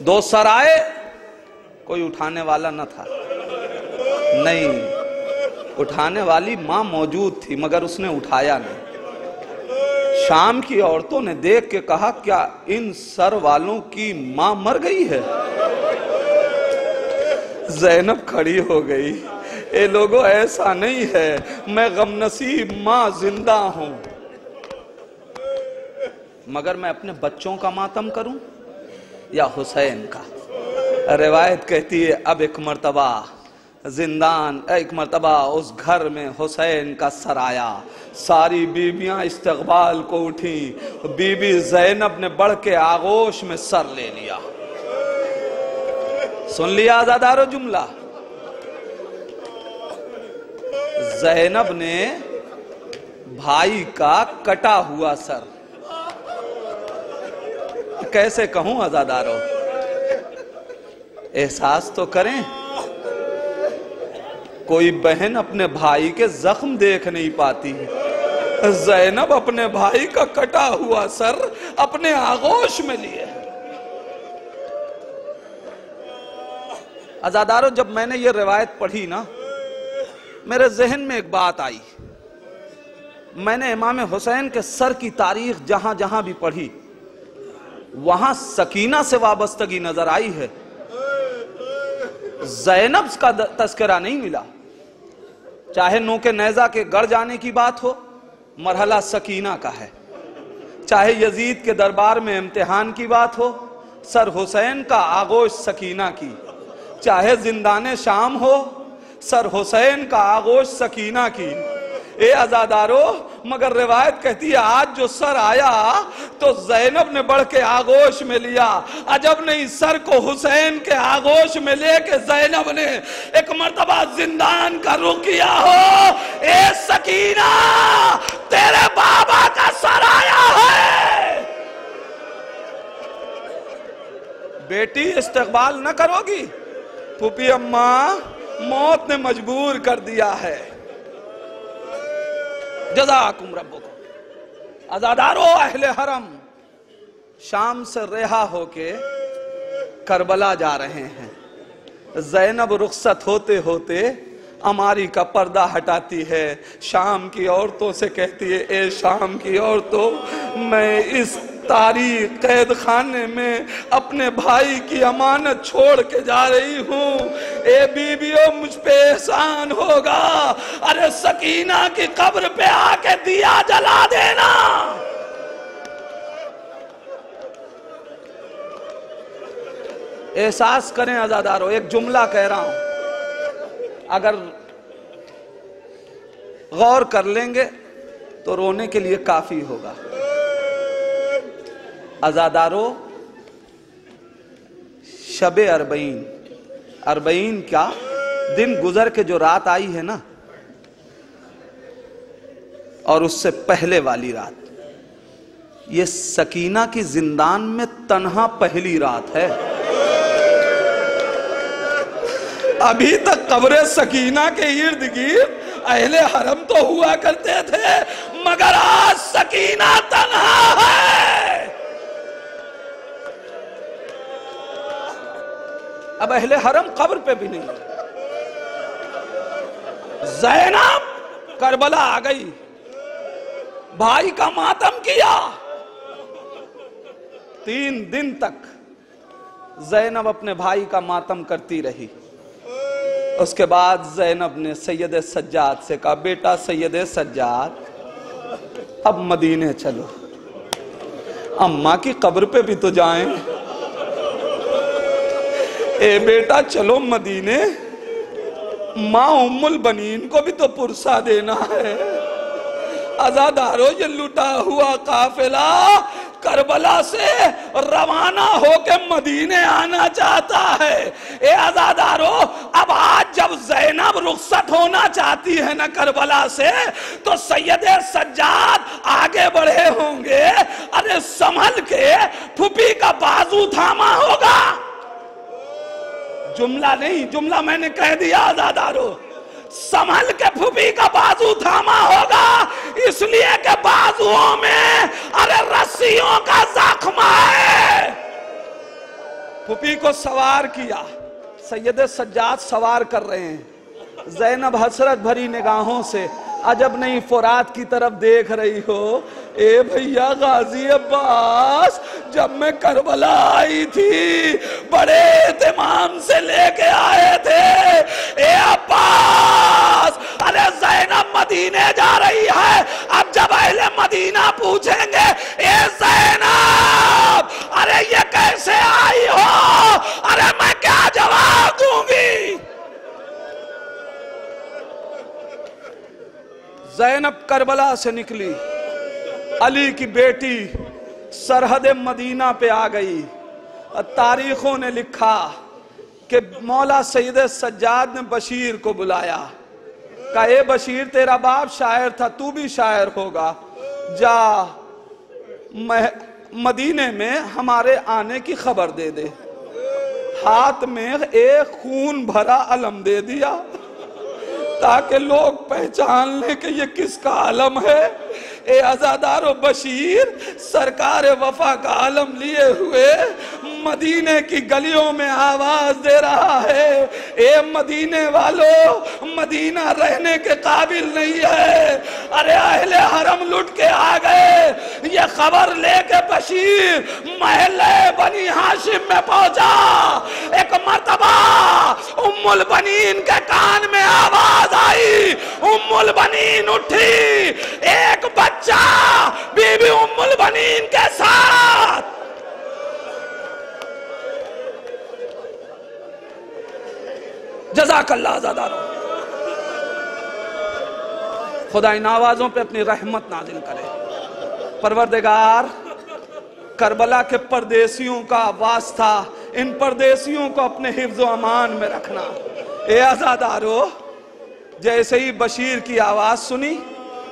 दो सर आए, कोई उठाने वाला न था। नहीं, उठाने वाली मां मौजूद थी मगर उसने उठाया नहीं। शाम की औरतों ने देख के कहा, क्या इन सर वालों की मां मर गई है? ज़ैनब खड़ी हो गई, ए लोगों ऐसा नहीं है, मैं गमनसीब मां जिंदा हूं, मगर मैं अपने बच्चों का मातम करूं या हुसैन का? रिवायत कहती है अब एक मर्तबा जिंदान, एक मर्तबा उस घर में हुसैन का सर आया। सारी बीबियां इस्तकबाल को उठी। बीबी ज़ैनब ने बढ़ के आगोश में सर ले लिया। सुन लिया आजादारो जुमला? ज़ैनब ने भाई का कटा हुआ सर, कैसे कहूं आजादारो, एहसास तो करें। कोई बहन अपने भाई के जख्म देख नहीं पाती, ज़ैनब अपने भाई का कटा हुआ सर अपने आगोश में लिए। आजादारो, जब मैंने ये रिवायत पढ़ी ना, मेरे जहन में एक बात आई। मैंने इमाम हुसैन के सर की तारीख जहां जहां भी पढ़ी, वहां सकीना से वाबस्तगी नजर आई है, ज़ैनब का तस्करा नहीं मिला। चाहे नो के नेजा के गढ़ जाने की बात हो, मरहला सकीना का है। चाहे यजीद के दरबार में इम्तिहान की बात हो, सर हुसैन का आगोश सकीना की। चाहे जिंदाने शाम हो, सर हुसैन का आगोश सकीना की। ए आजादारो, मगर रिवायत कहती है आज जो सर आया तो ज़ैनब ने बढ़ के आगोश में लिया। अजब नहीं, सर को हुसैन के आगोश में लेके ज़ैनब ने एक मर्तबा जिंदान का रुख किया हो। ए सकीना, तेरे बाबा का सर आया है। बेटी इस्तकबाल न करोगी? फूफी अम्मा, मौत ने मजबूर कर दिया है। जज़ाकुम रब्बुकुम। आजादारो अहले हरम, शाम से रिहा होके करबला जा रहे हैं। ज़ैनब रुखसत होते होते अमारी का पर्दा हटाती है, शाम की औरतों से कहती है, ए शाम की औरतों, मैं इस तारीख कैद खाने में अपने भाई की अमानत छोड़ के जा रही हूँ। ए बीबियों, मुझ पे एहसान होगा, अरे सकीना की कब्र पे आके दिया जला देना। एहसास करें आजादारो, एक जुमला कह रहा हूं, अगर गौर कर लेंगे तो रोने के लिए काफी होगा। आजादारो, शबे अरबईन, अरबईन क्या दिन गुजर के जो रात आई है ना, और उससे पहले वाली रात, ये सकीना की जिंदान में तन्हा पहली रात है। अभी तक कब्रे सकीना के इर्द गिर्द अहले हरम तो हुआ करते थे, मगर आज सकीना तन्हा है। अब अहले हरम कब्र पे भी नहीं। ज़ैनब करबला आ गई, भाई का मातम किया। 3 दिन तक ज़ैनब अपने भाई का मातम करती रही। उसके बाद ज़ैनब ने सैयद सज्जाद से कहा, बेटा सैयद सज्जाद, अब मदीने चलो, अम्मा की कब्र पे भी तो जाएं। ए बेटा चलो मदीने, माँ उम्मुल बनीन को भी तो पुरसा देना है। आजादारो, ये लुटा हुआ काफिला करबला से रवाना होके मदीने आना चाहता है। ए आजादारो, अब आज जब ज़ैनब रुखसत होना चाहती है ना करबला से, तो सैयद सज्जाद आगे बढ़े होंगे। अरे संभल के फूफी का बाजू थामा होगा। जुमला नहीं, जुमला मैंने कह दिया आजादारो, संभल के फूफी का बाजू थामा होगा, इसलिए कि बाजुओं में अरे रस्सियों का जख्म है। फुफी को सवार किया, सैयद सज्जाद सवार कर रहे हैं। ज़ैनब हसरत भरी निगाहों से, अजब नहीं फुरात की तरफ देख रही हो। ए भैया गाजी अब्बास, जब मैं करबला आई थी बड़े एहतमाम से लेके आए थे। ए अब्बास, अरे ज़ैनब मदीने जा रही है। अब जब अहले मदीना पूछेंगे ए ज़ैनब, अरे ये कैसे आई हो, अरे मैं क्या जवाब दूंगी। ज़ैनब करबला से निकली, अली की बेटी सरहद मदीना पे आ गई। तारीखों ने लिखा कि मौला सैयद सज्जाद ने बशीर को बुलाया, कहा ए बशीर, तेरा बाप शायर था, तू भी शायर होगा, जा मदीने में हमारे आने की खबर दे दे। हाथ में एक खून भरा अलम दे दिया ताकि लोग पहचान लें कि ये किसका आलम है। ए अज़ादारो, बशीर सरकार वफा का आलम लिए हुए मदीने की गलियों में आवाज दे रहा है, ए मदीने वालों, मदीना रहने के काबिल नहीं है। अरे अहले हरम लुट के आ गए। ये खबर लेके बशीर महले बनी हाशिम में पहुंचा। एक मर्तबा उम्मुल बनीन के कान में आवाज आई, उम्मुल बनीन उठी, एक बच्चा बीबी उम्मुल बनीन के साथ। जज़ाकल्लाह ज़ादारो, खुदा इन आवाजों पे अपनी रहमत नाजिल करे। परवरदिगार, करबला के परदेसियों का वास्ता, इन परदेसियों को अपने हिफ्ज़ अमान में रखना। ए आज़ादारो, जैसे ही बशीर की आवाज सुनी,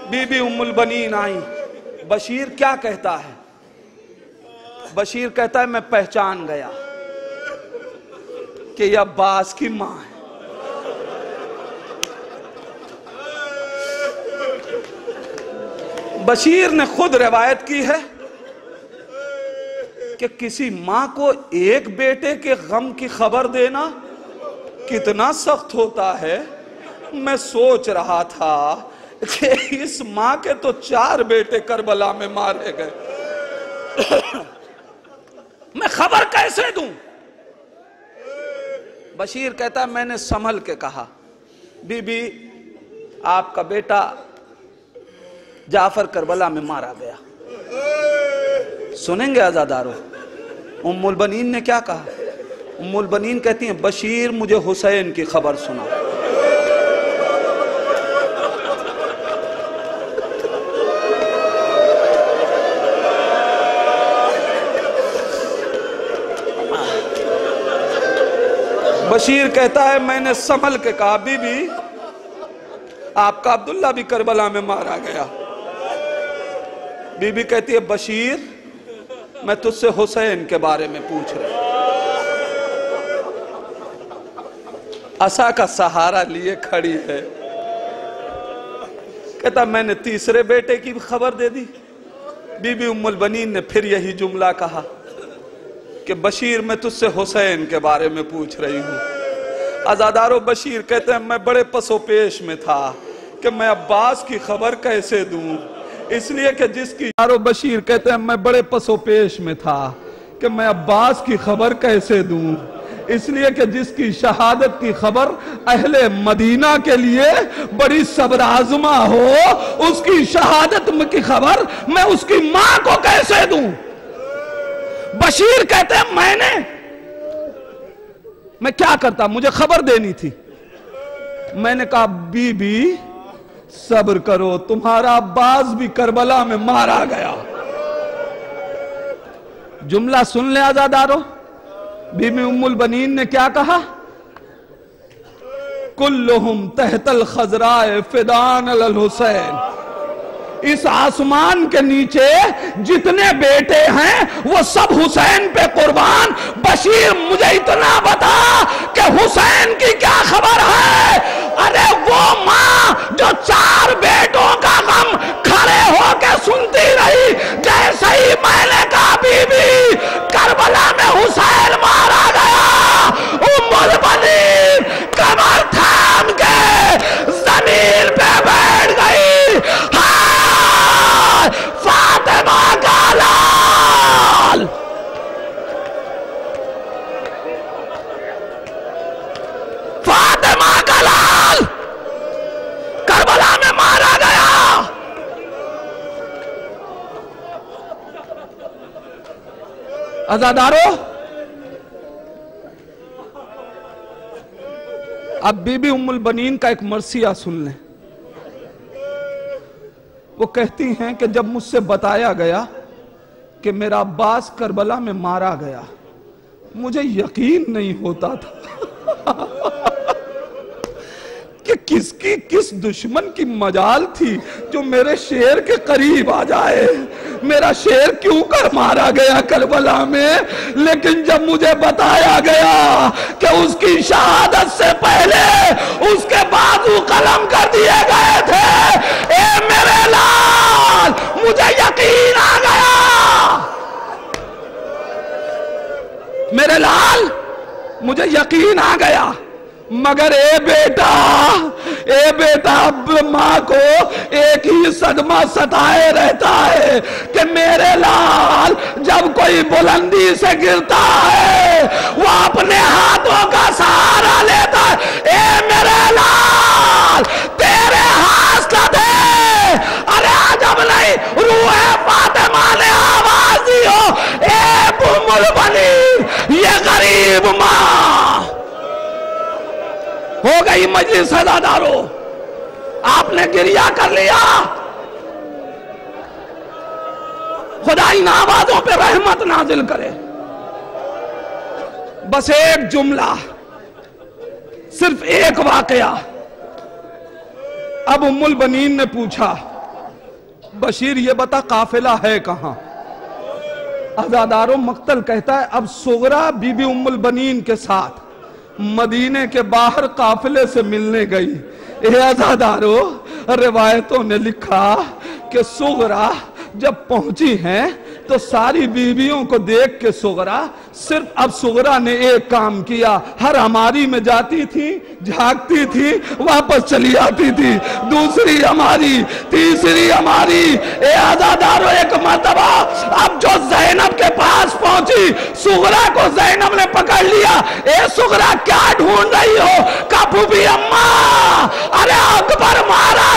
बीबी उम्मुल बनीन आई। बशीर क्या कहता है? बशीर कहता है मैं पहचान गया कि यह अब्बास की मां है। बशीर ने खुद रिवायत की है कि किसी मां को एक बेटे के गम की खबर देना कितना सख्त होता है। मैं सोच रहा था कि इस मां के तो 4 बेटे करबला में मारे गए, मैं खबर कैसे दूं? बशीर कहता है मैंने संभल के कहा, बीबी आपका बेटा जाफर करबला में मारा गया। सुनेंगे आज़ादारो, उम्मुल बनीन ने क्या कहा? उम्मुल बनीन कहती हैं बशीर मुझे हुसैन की खबर सुना। बशीर कहता है मैंने संभल के कहा, बीबी आपका अब्दुल्ला भी करबला में मारा गया। बीबी कहती है बशीर मैं तुझसे हुसैन के बारे में पूछ रही। असा का सहारा लिए खड़ी है। कहता मैंने तीसरे बेटे की भी खबर दे दी। बीबी उम्मुल बनीन ने फिर यही जुमला कहा कि बशीर मैं तुझसे हुसैन के बारे में पूछ रही हूं। आज़ादारो, बशीर कहते हैं मैं बड़े पसोपेश में था कि मैं अब्बास की खबर कैसे दूं, इसलिए कि जिसकी बशीर कहते हैं मैं बड़े पसोपेश में था कि मैं अब्बास की खबर कैसे दूं, इसलिए कि जिसकी शहादत की खबर अहले मदीना के लिए बड़ी सब्र आज़मा हो, उसकी शहादत की खबर मैं उसकी मां को कैसे दूं। बशीर कहते हैं मैं क्या करता, मुझे खबर देनी थी। मैंने कहा बीबी सब्र करो, तुम्हारा अब्बास भी करबला में मारा गया। जुमला सुन ले आज़ादारो, बीबी उम्मुल बनीन ने क्या कहा? कुल्लुहुम तहतल खजराए फिदान अल हुसैन। इस आसमान के नीचे जितने बेटे हैं वो सब हुसैन पे कुर्बान। बशीर मुझे इतना बता कि हुसैन की क्या खबर है? अरे वो मां जो 4 बेटों का गम खड़े होकर सुनती रही, जैसे ही मैंने कहा बीबी करबला में हुसैन मारा अज़ादारों, अब बीबी उम्मुल बनीन का एक मरसिया सुन लें। वो कहती हैं कि जब मुझसे बताया गया कि मेरा अब्बास करबला में मारा गया, मुझे यकीन नहीं होता था कि किसकी किस दुश्मन की मजाल थी जो मेरे शेर के करीब आ जाए। मेरा शेर क्यों कर मारा गया करबला में, लेकिन जब मुझे बताया गया कि उसकी शहादत से पहले उसके बाजू कलम कर दिए गए थे, ए मेरे लाल, मुझे यकीन आ गया। मेरे लाल, मुझे यकीन आ गया। मगर ए बेटा, अब माँ को एक ही सदमा सताए रहता है कि मेरे लाल जब कोई बुलंदी से गिरता है वो अपने हाथों का सहारा लेता है। ए मेरे लाल, तेरे हाथ थे, अरे अजब नहीं, रूह फातिमा ने आवाज दी हो, ए उम्मुल बनीन, ये गरीब माँ। हो गई मजलिस अज़ादारों, आपने गिरिया कर लिया। खुदा इन आवाजों पे रहमत नाजिल करे। बस एक जुमला, सिर्फ एक वाकया। अब उम्मुल बनीन ने पूछा, बशीर ये बता काफिला है कहां? अज़ादारों, मक्तल कहता है अब सुगरा बीबी उम्मुल बनीन के साथ मदीने के बाहर काफिले से मिलने गई। अज़ादारों, रिवायतों ने लिखा कि सुगरा जब पहुंची हैं तो सारी बीवियों को देख के सुगरा, सिर्फ अब सुगरा ने एक काम किया, हर हमारी में जाती थी, झांकती थी, वापस चली आती थी, दूसरी हमारी, तीसरी हमारी। ए अज़ादारों, एक मर्तबा अब जो ज़ैनब के पास पहुंची, सुगरा को ज़ैनब ने पकड़ लिया। ए सुगरा, क्या ढूंढ रही हो? कफू भी अम्मा, अरे अकबर मारा